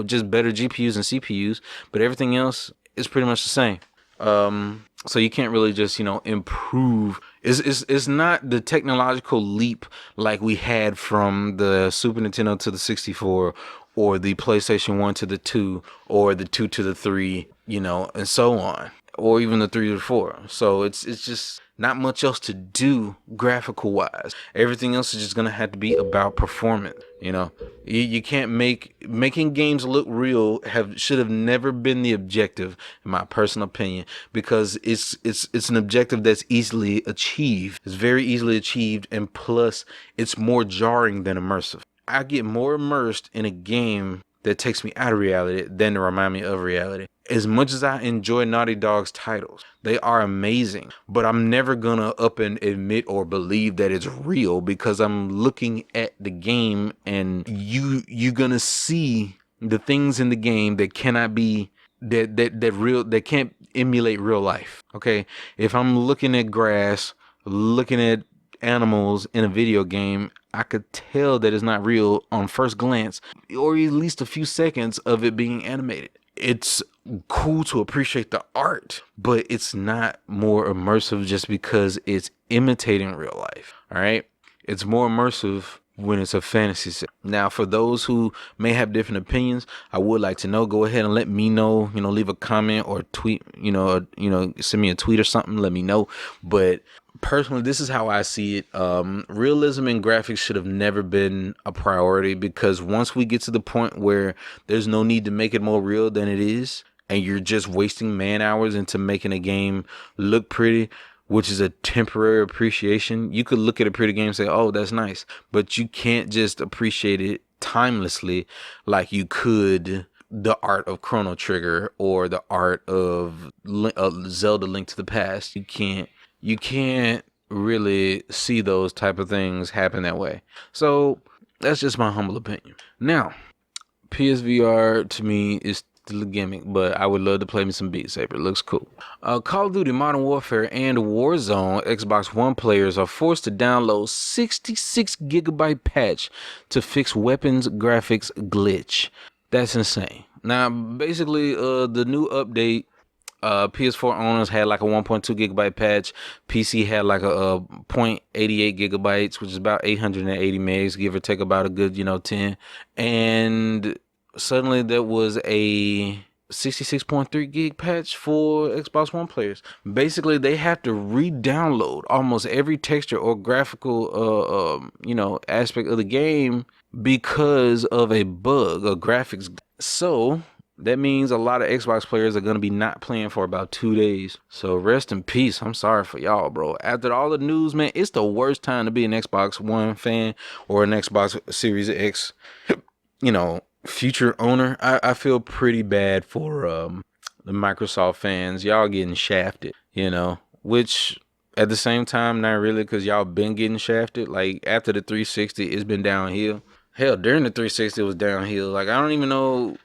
just better GPUs and CPUs, but everything else is pretty much the same. So you can't really just improve. It's not the technological leap like we had from the Super Nintendo to the 64, or the PlayStation 1 to the 2, or the 2 to the 3, and so on, or even the 3 to the 4. So it's just not much else to do graphical wise. Everything else is just gonna have to be about performance. You can't making games look real should have never been the objective, in my personal opinion, because it's an objective that's easily achieved. It's very easily achieved, and plus it's more jarring than immersive. I get more immersed in a game that takes me out of reality than to remind me of reality. As much as I enjoy Naughty Dog's titles, they are amazing, but I'm never gonna up and admit or believe that it's real, because I'm looking at the game, and you're gonna see the things in the game that cannot be that can't emulate real life. Okay, if I'm looking at grass, looking at animals in a video game, I could tell that it's not real on first glance, or at least a few seconds of it being animated. It's cool to appreciate the art, but it's not more immersive just because it's imitating real life. All right, it's more immersive when it's a fantasy set. Now, for those who may have different opinions, I would like to know. Go ahead and let me know. Leave a comment or tweet. Send me a tweet or something. Let me know. But personally, this is how I see it. Realism in graphics should have never been a priority, because once we get to the point where there's no need to make it more real than it is, and you're just wasting man hours into making a game look pretty, which is a temporary appreciation. You could look at a pretty game and say, oh, that's nice, but you can't just appreciate it timelessly like you could the art of Chrono Trigger or the art of Zelda Link to the Past. You can't really see those type of things happen that way. So that's just my humble opinion. Now, PSVR to me is still a gimmick, but I would love to play me some Beat Saber. It looks cool. Call of Duty Modern Warfare and Warzone Xbox One players are forced to download 66 gigabyte patch to fix weapons graphics glitch. That's insane. Now, basically, the new update, PS4 owners had like a 1.2 gigabyte patch. PC had like a 0.88 gigabytes, which is about 880 megs, give or take about a good 10. And suddenly there was a 66.3 gig patch for Xbox One players. Basically, they have to re-download almost every texture or graphical aspect of the game because of a bug, a graphics. So that means a lot of Xbox players are going to be not playing for about 2 days. So rest in peace. I'm sorry for y'all, bro. After all the news, man, it's the worst time to be an Xbox One fan or an Xbox Series X, future owner. I feel pretty bad for the Microsoft fans. Y'all getting shafted, which at the same time, not really, because y'all been getting shafted. Like after the 360, it's been downhill. Hell, during the 360 it was downhill. Like, I don't even know.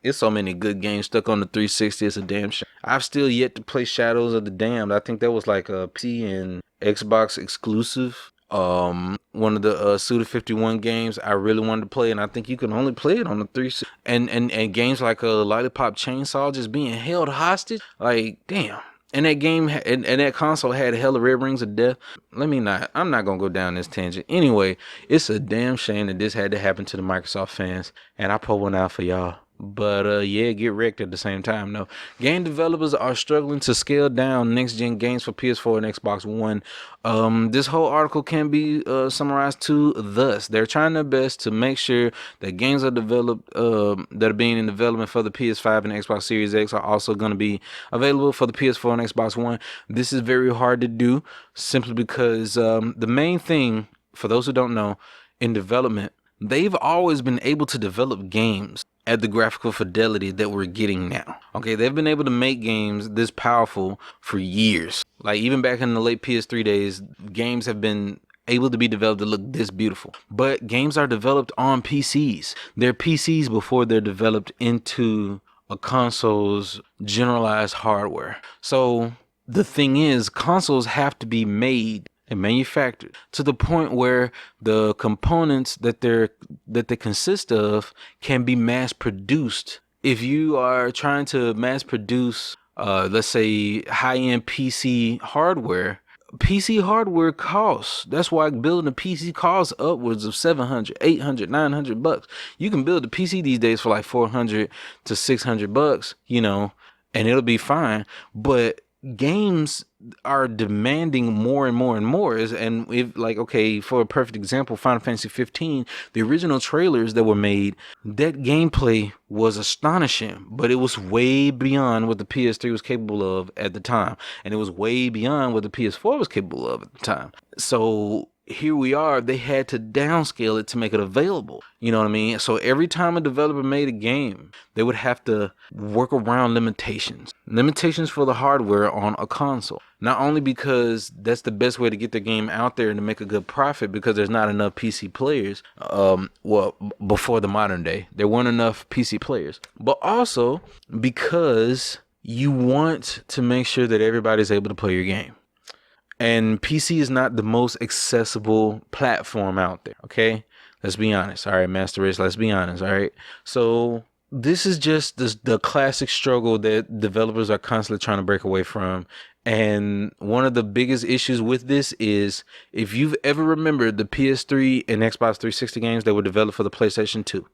It's so many good games stuck on the 360. It's a damn shame. I've still yet to play Shadows of the Damned. I think that was like a PC and Xbox exclusive. One of the Suda 51 games I really wanted to play, and I think you can only play it on the 360. And games like Lollipop Chainsaw just being held hostage. Like, damn. And that game and that console had hella red rings of death. I'm not gonna go down this tangent. Anyway, it's a damn shame that this had to happen to the Microsoft fans, and I pull one out for y'all. But yeah, get wrecked at the same time. No, game developers are struggling to scale down next gen games for PS4 and Xbox One. This whole article can be summarized to thus: they're trying their best to make sure that games are developed that are being in development for the PS5 and Xbox Series X are also going to be available for the PS4 and Xbox One. This is very hard to do simply because the main thing, for those who don't know, in development, they've always been able to develop games at the graphical fidelity that we're getting now. Okay, they've been able to make games this powerful for years. Like even back in the late PS3 days, games have been able to be developed to look this beautiful. But games are developed on PCs. They're PCs before they're developed into a console's generalized hardware. So the thing is, consoles have to be made and manufactured to the point where the components that they consist of can be mass produced. If you are trying to mass produce let's say high-end PC hardware costs. That's why building a PC costs upwards of $700, $800, $900. You can build a PC these days for like $400 to $600, and it'll be fine. But games are demanding more and more and more. And if, like, okay, for a perfect example, Final Fantasy 15, the original trailers that were made, that gameplay was astonishing, but it was way beyond what the PS3 was capable of at the time, and it was way beyond what the PS4 was capable of at the time. So here we are, they had to downscale it to make it available. You know what I mean? So every time a developer made a game, they would have to work around limitations for the hardware on a console. Not only because that's the best way to get the game out there and to make a good profit, because there's not enough PC players. Before the modern day, there weren't enough PC players, but also because you want to make sure that everybody's able to play your game. And PC is not the most accessible platform out there, okay? Let's be honest. All right, Master Race, let's be honest, all right? So this is just the classic struggle that developers are constantly trying to break away from. And one of the biggest issues with this is, if you've ever remembered the PS3 and Xbox 360 games that were developed for the PlayStation 2,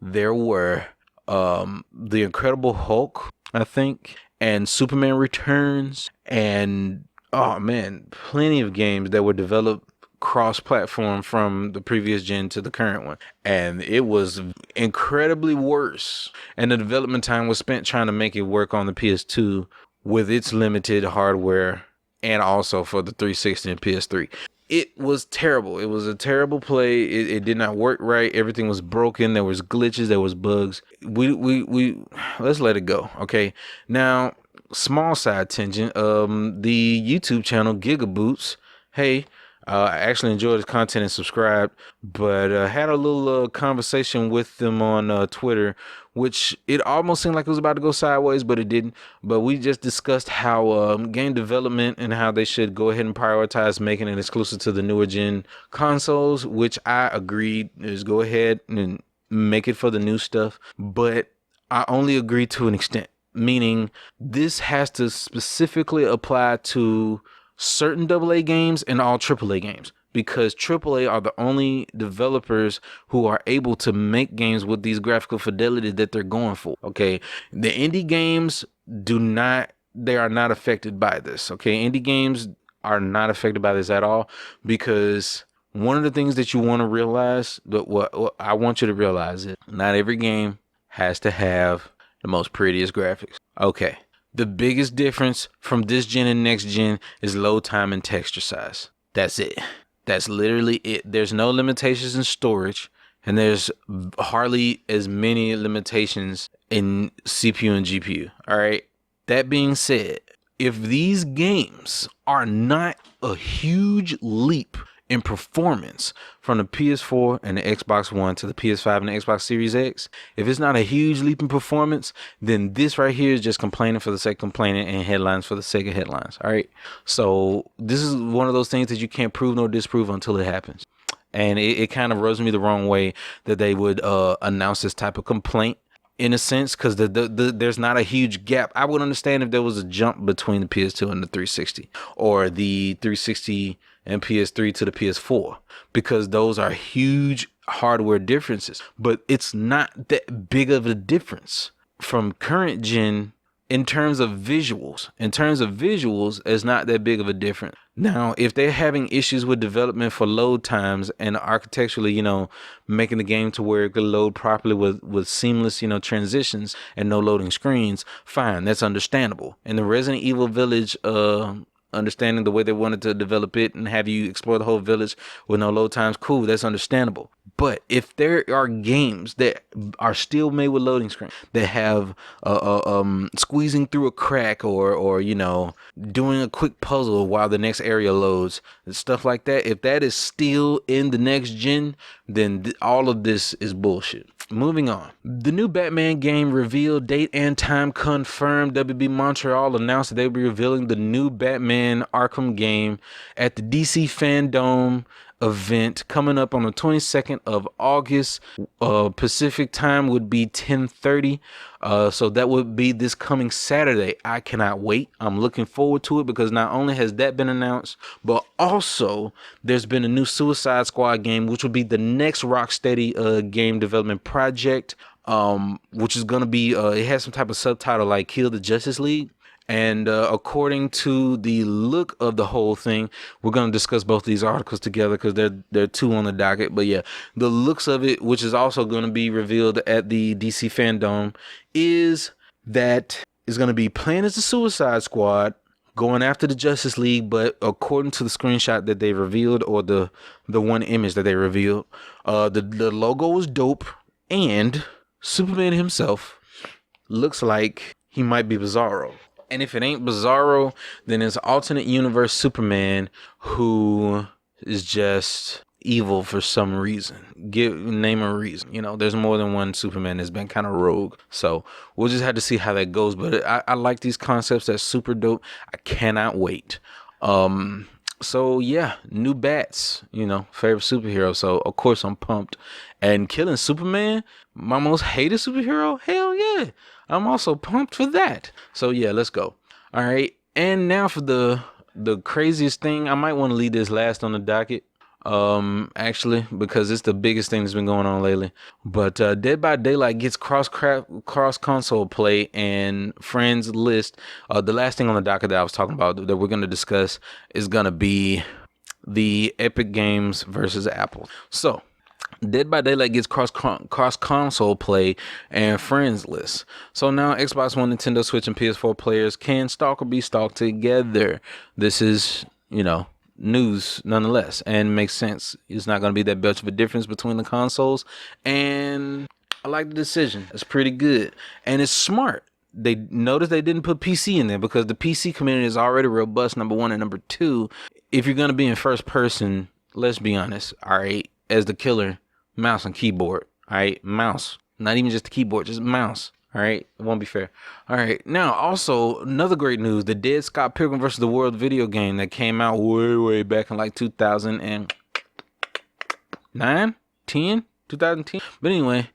there were The Incredible Hulk, I think, and Superman Returns, and oh man, plenty of games that were developed cross-platform from the previous gen to the current one, and it was incredibly worse. And the development time was spent trying to make it work on the PS2 with its limited hardware, and also for the 360 and PS3. It was terrible. It was a terrible play. It did not work right. Everything was broken. There was glitches. There was bugs. We let's let it go. Okay, now, small side tangent, the YouTube channel Gigaboots, hey, I actually enjoyed his content and subscribed, but had a little conversation with them on Twitter, which it almost seemed like it was about to go sideways, but it didn't. But we just discussed how game development and how they should go ahead and prioritize making it exclusive to the newer gen consoles, which I agreed is go ahead and make it for the new stuff. But I only agree to an extent. Meaning this has to specifically apply to certain AA games and all AAA games, because AAA are the only developers who are able to make games with these graphical fidelity that they're going for. Okay, the indie games they are not affected by this. Okay, indie games are not affected by this at all, because one of the things that you want to realize, what I want you to realize, is not every game has to have the most prettiest graphics. Okay, the biggest difference from this gen and next gen is load time and texture size. That's it. That's literally it. There's no limitations in storage, and there's hardly as many limitations in CPU and GPU. All right. That being said, if these games are not a huge leap in performance from the PS4 and the Xbox One to the PS5 and the Xbox Series X, if it's not a huge leap in performance, then this right here is just complaining for the sake of complaining and headlines for the sake of headlines. All right. So this is one of those things that you can't prove nor disprove until it happens. And it kind of rubs me the wrong way that they would announce this type of complaint in a sense, because there's not a huge gap. I would understand if there was a jump between the PS2 and the 360, or the 360 and PS3 to the PS4, because those are huge hardware differences. But it's not that big of a difference from current gen in terms of visuals. In terms of visuals, it's not that big of a difference. Now, if they're having issues with development for load times and architecturally, making the game to where it could load properly with seamless, transitions and no loading screens, fine, that's understandable. And the Resident Evil Village, understanding the way they wanted to develop it and have you explore the whole village with no load times, cool, that's understandable. But if there are games that are still made with loading screen, that have squeezing through a crack, or doing a quick puzzle while the next area loads, and stuff like that, if that is still in the next gen, then all of this is bullshit. Moving on. The new Batman game revealed, date and time confirmed. WB Montreal announced that they will be revealing the new Batman Arkham game at the DC Fandom event coming up on the 22nd of August. Pacific time would be 10:30. So that would be this coming Saturday. I cannot wait. I'm looking forward to it, because not only has that been announced, but also there's been a new Suicide Squad game, which will be the next Rocksteady game development project, which is going to be, it has some type of subtitle like Kill the Justice League. And according to the look of the whole thing, we're going to discuss both of these articles together because they're two on the docket. But yeah, the looks of it, which is also going to be revealed at the DC Fandom, is that it's going to be playing as the Suicide Squad, going after the Justice League. But according to the screenshot that they revealed, or the one image that they revealed, the logo is dope, and Superman himself looks like he might be Bizarro. And if it ain't Bizarro, then it's alternate universe Superman who is just evil for some reason. Name a reason. There's more than one Superman that's been kind of rogue. So we'll just have to see how that goes. But I like these concepts. That's super dope. I cannot wait. So yeah, new Bats, favorite superhero. So of course I'm pumped. And killing Superman, my most hated superhero? Hell yeah. I'm also pumped for that. So yeah, let's go. All right. And now for the craziest thing. I might want to leave this last on the docket. Actually, because it's the biggest thing that's been going on lately. But Dead by Daylight gets cross console play and friends list. The last thing on the docket that I was talking about that we're going to discuss is going to be the Epic Games versus Apple. So Dead by Daylight gets cross console play and friends list. So now Xbox One, Nintendo Switch, and PS4 players can stalk or be stalked together. This is, news nonetheless, and makes sense. It's not going to be that much of a difference between the consoles, and I like the decision. It's pretty good, and it's smart. They noticed they didn't put PC in there because the PC community is already robust, number one, and number two, if you're going to be in first person, let's be honest, all right, as the killer, mouse and keyboard, all right, mouse, not even just the keyboard, just mouse. All right, it won't be fair. All right, now also another great news: the dead Scott Pilgrim versus the World video game that came out way back in like 2009, 2010. But anyway,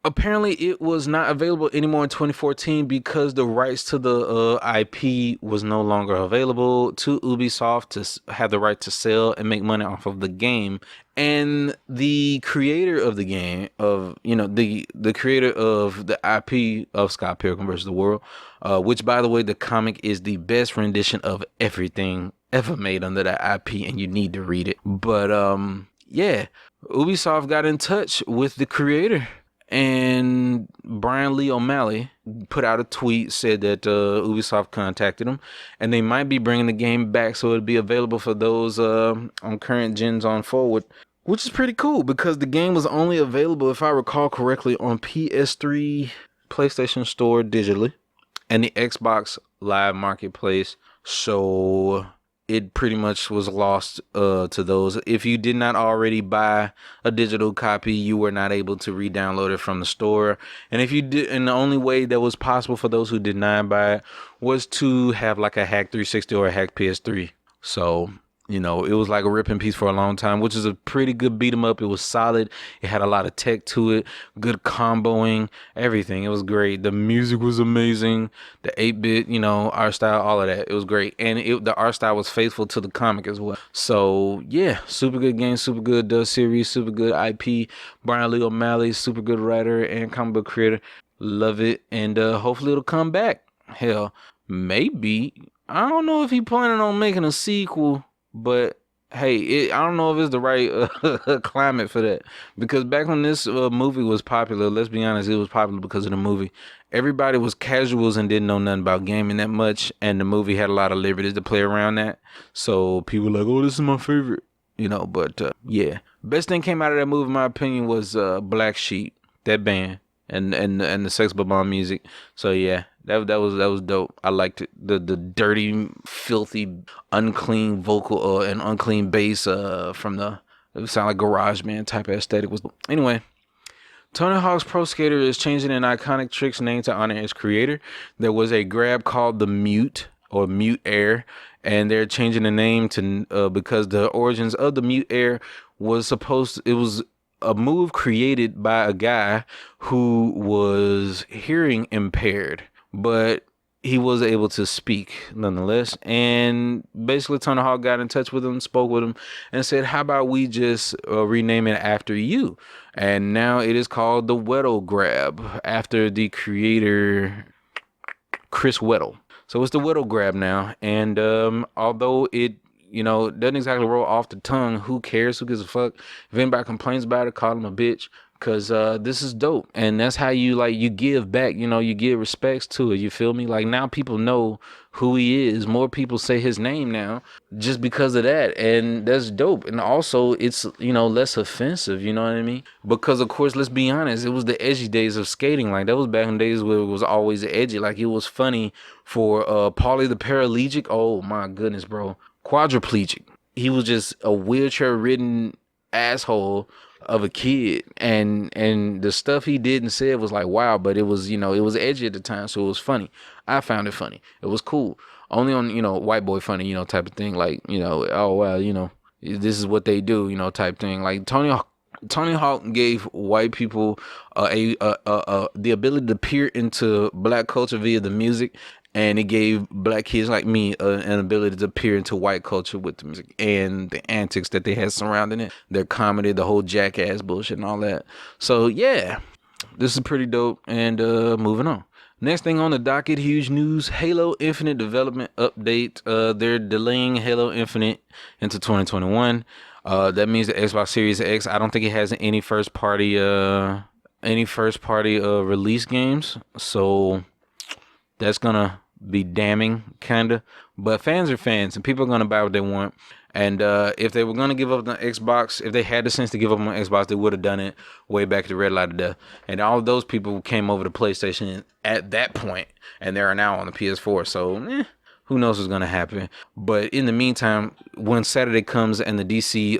apparently it was not available anymore in 2014 because the rights to the IP was no longer available to Ubisoft to have the right to sell and make money off of the game. And the creator of the game, the creator of the IP of Scott Pilgrim vs. the World, which, by the way, the comic is the best rendition of everything ever made under that IP, and you need to read it. But yeah, Ubisoft got in touch with the creator, and Brian Lee O'Malley put out a tweet, said that Ubisoft contacted him, and they might be bringing the game back so it'll be available for those on current gens on forward. Which is pretty cool because the game was only available, if I recall correctly, on PS3, PlayStation Store digitally, and the Xbox Live Marketplace. So it pretty much was lost to those. If you did not already buy a digital copy, you were not able to re-download it from the store. And if you did, and the only way that was possible for those who did not buy it was to have like a hack 360 or a hack PS3. So You know, it was like a rip in peace for a long time, which is a pretty good beat 'em up. It was solid. It had a lot of tech to it, good comboing, everything. It was great. The music was amazing. The 8-bit, you know, art style, all of that. It was great. And the art style was faithful to the comic as well. So, yeah, super good game, super good series, super good IP. Brian Lee O'Malley, super good writer and comic book creator. Love it. And hopefully it'll come back. Hell, maybe. I don't know if he planning on making a sequel. But hey, I don't know if it's the right climate for that, because back when this movie was popular, let's be honest, it was popular because of the movie. Everybody was casuals and didn't know nothing about gaming that much, and the movie had a lot of liberties to play around that. So people were like, oh, this is my favorite, you know. But yeah, best thing came out of that movie, in my opinion, was Black Sheep, that band, and the Sex Bomb music. So yeah. That was dope. I liked it. The dirty, filthy, unclean vocal and unclean bass from the, it sound like garage band type of aesthetic was. Anyway, Tony Hawk's Pro Skater is changing an iconic trick's name to honor its creator. There was a grab called the Mute or Mute Air, and they're changing the name to because the origins of the Mute Air was it was a move created by a guy who was hearing impaired, but he was able to speak nonetheless. And basically Tony Hawk got in touch with him, spoke with him, and said, how about we just rename it after you? And now it is called the Weddle Grab, after the creator Chris Weddle. So it's the Weddle Grab now. And although it, you know, doesn't exactly roll off the tongue, who cares? Who gives a fuck? If anybody complains about it, call him a bitch. Cause this is dope, and that's how you give back. You know, you give respects to it. You feel me? Like, now people know who he is. More people say his name now just because of that, and that's dope. And also, it's, you know, less offensive. You know what I mean? Because of course, let's be honest, it was the edgy days of skating. Like, that was back in days where it was always edgy. Like, it was funny for Paulie the Paraplegic. Oh my goodness, bro, quadriplegic. He was just a wheelchair-ridden asshole of a kid, and the stuff he did and said was like, wow. But it was, you know, it was edgy at the time, so it was funny. I found it funny. It was cool. Only on, you know, white boy funny, you know, type of thing. Like, you know, oh well, you know, this is what they do, you know, type thing. Like Tony Hawk gave white people the ability to peer into black culture via the music, and it gave black kids like me an ability to peer into white culture with the music and the antics that they had surrounding it, their comedy, the whole jackass bullshit and all that. So yeah, this is pretty dope. And moving on. Next thing on the docket, huge news, Halo Infinite development update. They're delaying Halo Infinite into 2021. That means the Xbox Series X, I don't think it has any first party release games. So that's gonna be damning, kinda. But fans are fans, and people are gonna buy what they want. And if they were gonna give up on Xbox, if they had the sense to give up on Xbox, they would have done it way back at the red light of death. And all of those people came over to PlayStation at that point, and they are now on the PS4. So who knows what's gonna happen? But in the meantime, when Saturday comes and the DC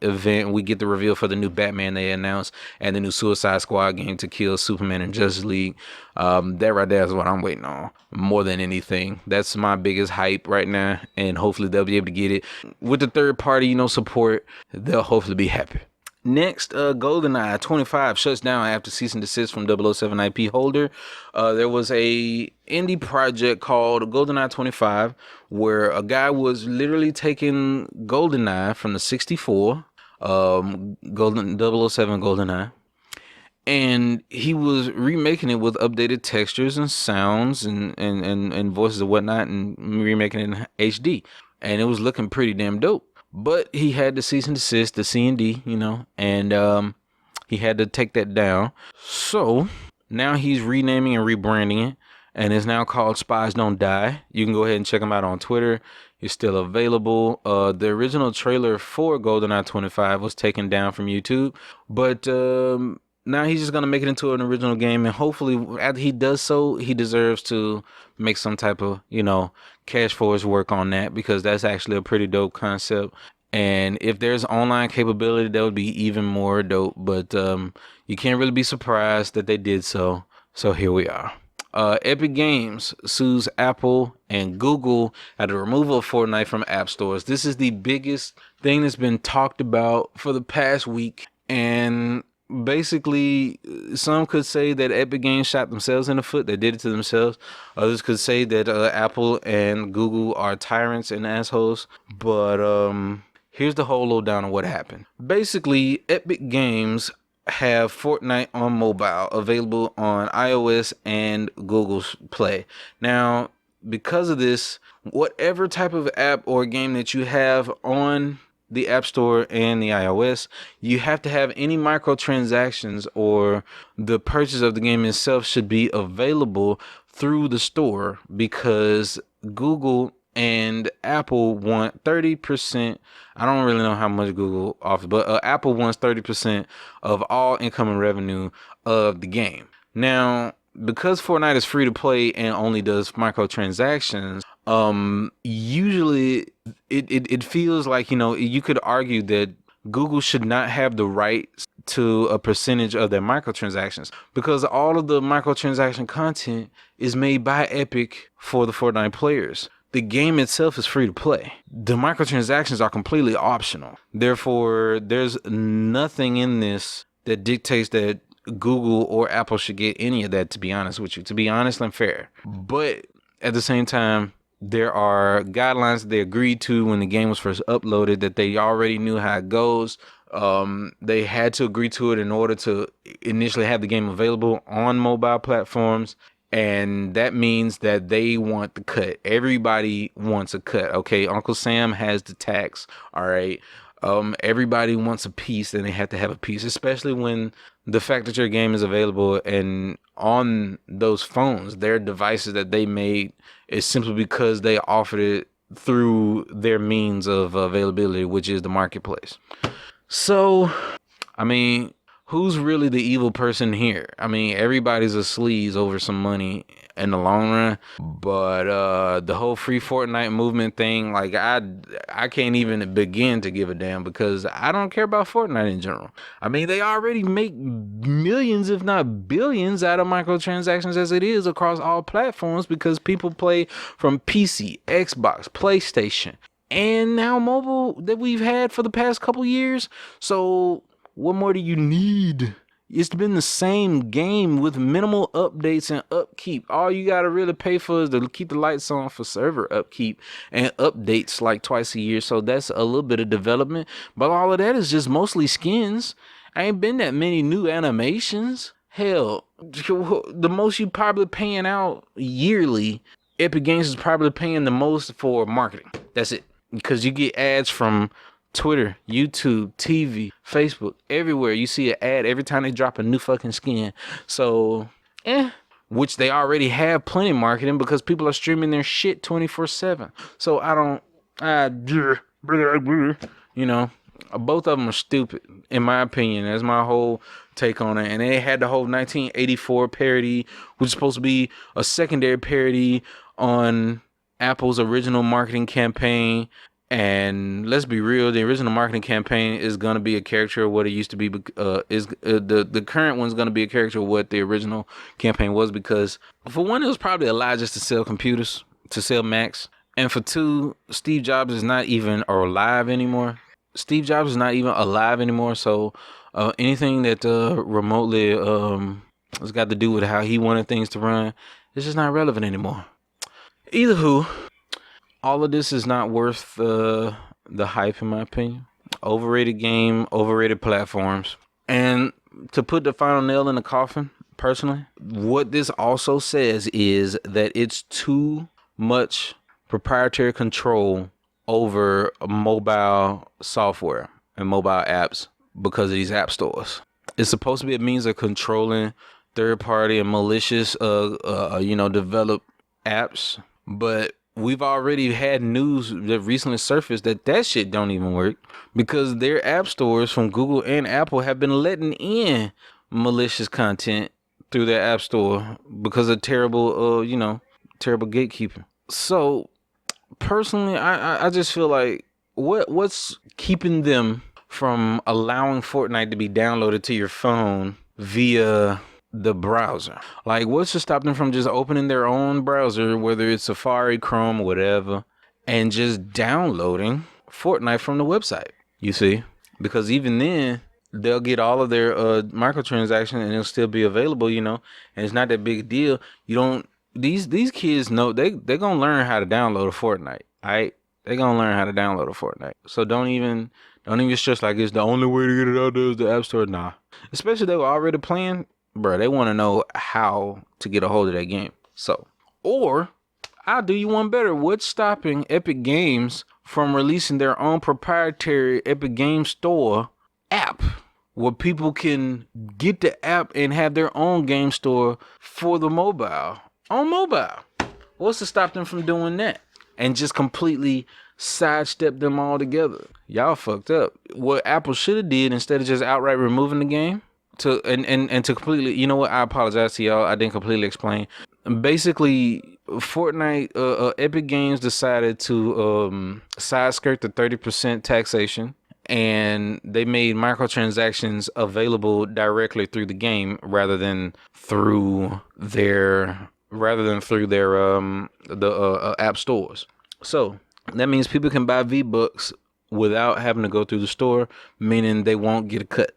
event, we get the reveal for the new Batman they announced, and the new Suicide Squad game to kill Superman and Justice League. That right there is what I'm waiting on more than anything. That's my biggest hype right now, and hopefully they'll be able to get it with the third party, you know, support. They'll hopefully be happy. Next, GoldenEye 25 shuts down after cease and desist from 007 IP holder. There was a indie project called GoldenEye 25 where a guy was literally taking GoldenEye from the 64, 007 GoldenEye, and he was remaking it with updated textures and sounds and voices and whatnot, and remaking it in HD. And it was looking pretty damn dope. But he had to cease and desist, the C&D, you know, and he had to take that down. So now he's renaming and rebranding it, and it's now called Spies Don't Die. You can go ahead and check him out on Twitter. It's still available. The original trailer for GoldenEye 25 was taken down from YouTube, but now he's just going to make it into an original game, and hopefully after he does so, he deserves to make some type of, you know, cash for his work on that, because that's actually a pretty dope concept. And if there's online capability, that would be even more dope. But you can't really be surprised that they did so. So here we are. Epic Games sues Apple and Google at the removal of Fortnite from app stores. This is the biggest thing that's been talked about for the past week. And basically, some could say that Epic Games shot themselves in the foot. They did it to themselves. Others could say that Apple and Google are tyrants and assholes. But here's the whole lowdown of what happened. Basically, Epic Games have Fortnite on mobile available on iOS and Google Play. Now, because of this, whatever type of app or game that you have on the App Store and the iOS, you have to have any microtransactions, or the purchase of the game itself should be available through the store, because Google and Apple want 30%. I don't really know how much Google offers, but Apple wants 30% of all incoming revenue of the game. Now, because Fortnite is free to play and only does microtransactions, usually it feels like, you could argue that Google should not have the rights to a percentage of their microtransactions, because all of the microtransaction content is made by Epic for the Fortnite players. The game itself is free to play. The microtransactions are completely optional. Therefore, there's nothing in this that dictates that Google or Apple should get any of that, to be honest with you, to be honest and fair. But at the same time, there are guidelines that they agreed to when the game was first uploaded, that they already knew how it goes. They had to agree to it in order to initially have the game available on mobile platforms. And that means that they want the cut. Everybody wants a cut. Okay, Uncle Sam has the tax. All right. Everybody wants a piece, and they have to have a piece, especially when the fact that your game is available and on those phones, their devices that they made, is simply because they offered it through their means of availability, which is the marketplace. So, I mean, who's really the evil person here? I mean, everybody's a sleaze over some money in the long run, but the whole free Fortnite movement thing, like, I can't even begin to give a damn, because I don't care about Fortnite in general. I mean, they already make millions, if not billions, out of microtransactions as it is across all platforms, because people play from PC, Xbox, PlayStation, and now mobile that we've had for the past couple years. So what more do you need? It's been the same game with minimal updates and upkeep. All you got to really pay for is to keep the lights on for server upkeep and updates like twice a year. So that's a little bit of development. But all of that is just mostly skins. Ain't been that many new animations. Hell, the most you probably paying out yearly, Epic Games is probably paying the most for marketing. That's it. Because you get ads from Twitter, YouTube, TV, Facebook, everywhere. You see an ad every time they drop a new fucking skin. So, which they already have plenty of marketing, because people are streaming their shit 24/7. So both of them are stupid, in my opinion. That's my whole take on it. And they had the whole 1984 parody, which is supposed to be a secondary parody on Apple's original marketing campaign. And let's be real, the original marketing campaign is going to be a character of what it used to be. The current one's going to be a character of what the original campaign was, because for one, it was probably a lie just to sell computers, to sell Macs. And for two, Steve Jobs is not even alive anymore. So anything that remotely has got to do with how he wanted things to run, it's just not relevant anymore. Either who, all of this is not worth the hype, in my opinion. Overrated game, overrated platforms. And to put the final nail in the coffin, personally, what this also says is that it's too much proprietary control over mobile software and mobile apps because of these app stores. It's supposed to be a means of controlling third-party and malicious, developed apps, but we've already had news that recently surfaced that shit don't even work, because their app stores from Google and Apple have been letting in malicious content through their app store because of terrible gatekeeping. So personally, I just feel like what's keeping them from allowing Fortnite to be downloaded to your phone via the browser. Like, what's to stop them from just opening their own browser, whether it's Safari, Chrome, whatever, and just downloading Fortnite from the website? You see? Because even then, they'll get all of their microtransactions and it'll still be available, you know, and it's not that big a deal. You don't, these kids know they're gonna learn how to download a Fortnite. All right? They're gonna learn how to download a Fortnite. So don't even stress like it's the only way to get it out there is the App Store. Nah. Especially they were already playing, bro. They want to know how to get a hold of that game. So, or I'll do you one better. What's stopping Epic Games from releasing their own proprietary Epic Games Store app where people can get the app and have their own game store for the mobile on mobile? What's to stop them from doing that and just completely sidestep them all together? Y'all fucked up. What Apple should have did, instead of just outright removing the game to and to completely, you know what? I apologize to y'all. I didn't completely explain. Basically, Fortnite, Epic Games decided to side skirt the 30% taxation, and they made microtransactions available directly through the game rather than through their app stores. So that means people can buy V-Bucks without having to go through the store, meaning they won't get a cut.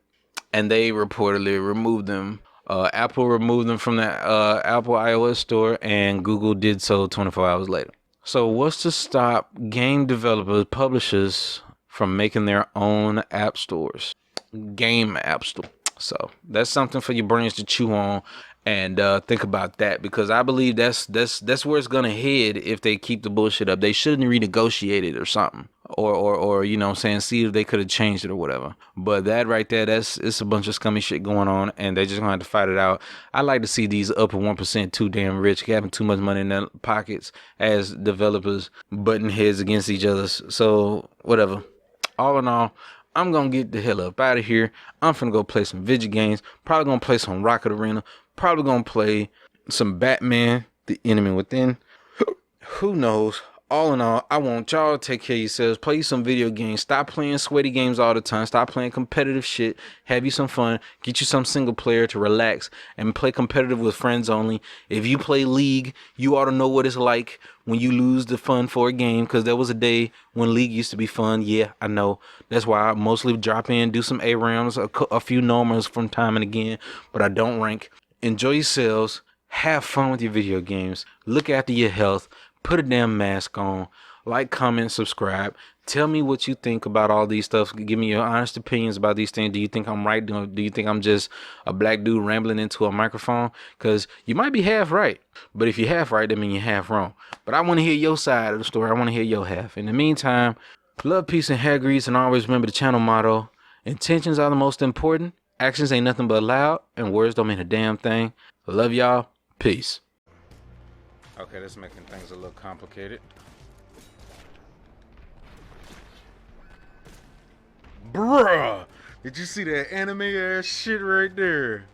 And they reportedly removed them. Apple removed them from the Apple iOS store, and Google did so 24 hours later. So what's to stop game developers, publishers from making their own app stores? Game app store. So that's something for your brains to chew on and think about that, because I believe that's where it's gonna head if they keep the bullshit up. They shouldn't renegotiate it or something, or you know what I'm saying, see if they could have changed it or whatever. But that right there, it's a bunch of scummy shit going on, and they just gonna have to fight it out. I like to see these upper 1% too damn rich, having too much money in their pockets as developers butting heads against each other. So whatever. All in all, I'm gonna get the hell up out of here. I'm finna go play some video games. Probably gonna play some Rocket Arena. Probably gonna play some Batman, The Enemy Within. Who knows? All in all, I want y'all to take care of yourselves. Play some video games. Stop playing sweaty games all the time. Stop playing competitive shit. Have you some fun. Get you some single player to relax and play competitive with friends only. If you play League, you ought to know what it's like when you lose the fun for a game, because there was a day when League used to be fun. Yeah, I know. That's why I mostly drop in, do some ARAMs, a few normals from time and again, but I don't rank. Enjoy yourselves. Have fun with your video games. Look after your health. Put a damn mask on. Like, comment, subscribe. Tell me what you think about all these stuff. Give me your honest opinions about these things. Do you think I'm right? Do you think I'm just a black dude rambling into a microphone? Because you might be half right. But if you're half right, that means you're half wrong. But I want to hear your side of the story. I want to hear your half. In the meantime, love, peace, and hair grease. And always remember the channel motto. Intentions are the most important. Actions ain't nothing but loud. And words don't mean a damn thing. Love y'all. Peace. Okay, that's making things a little complicated. Bruh! Did you see that anime ass shit right there?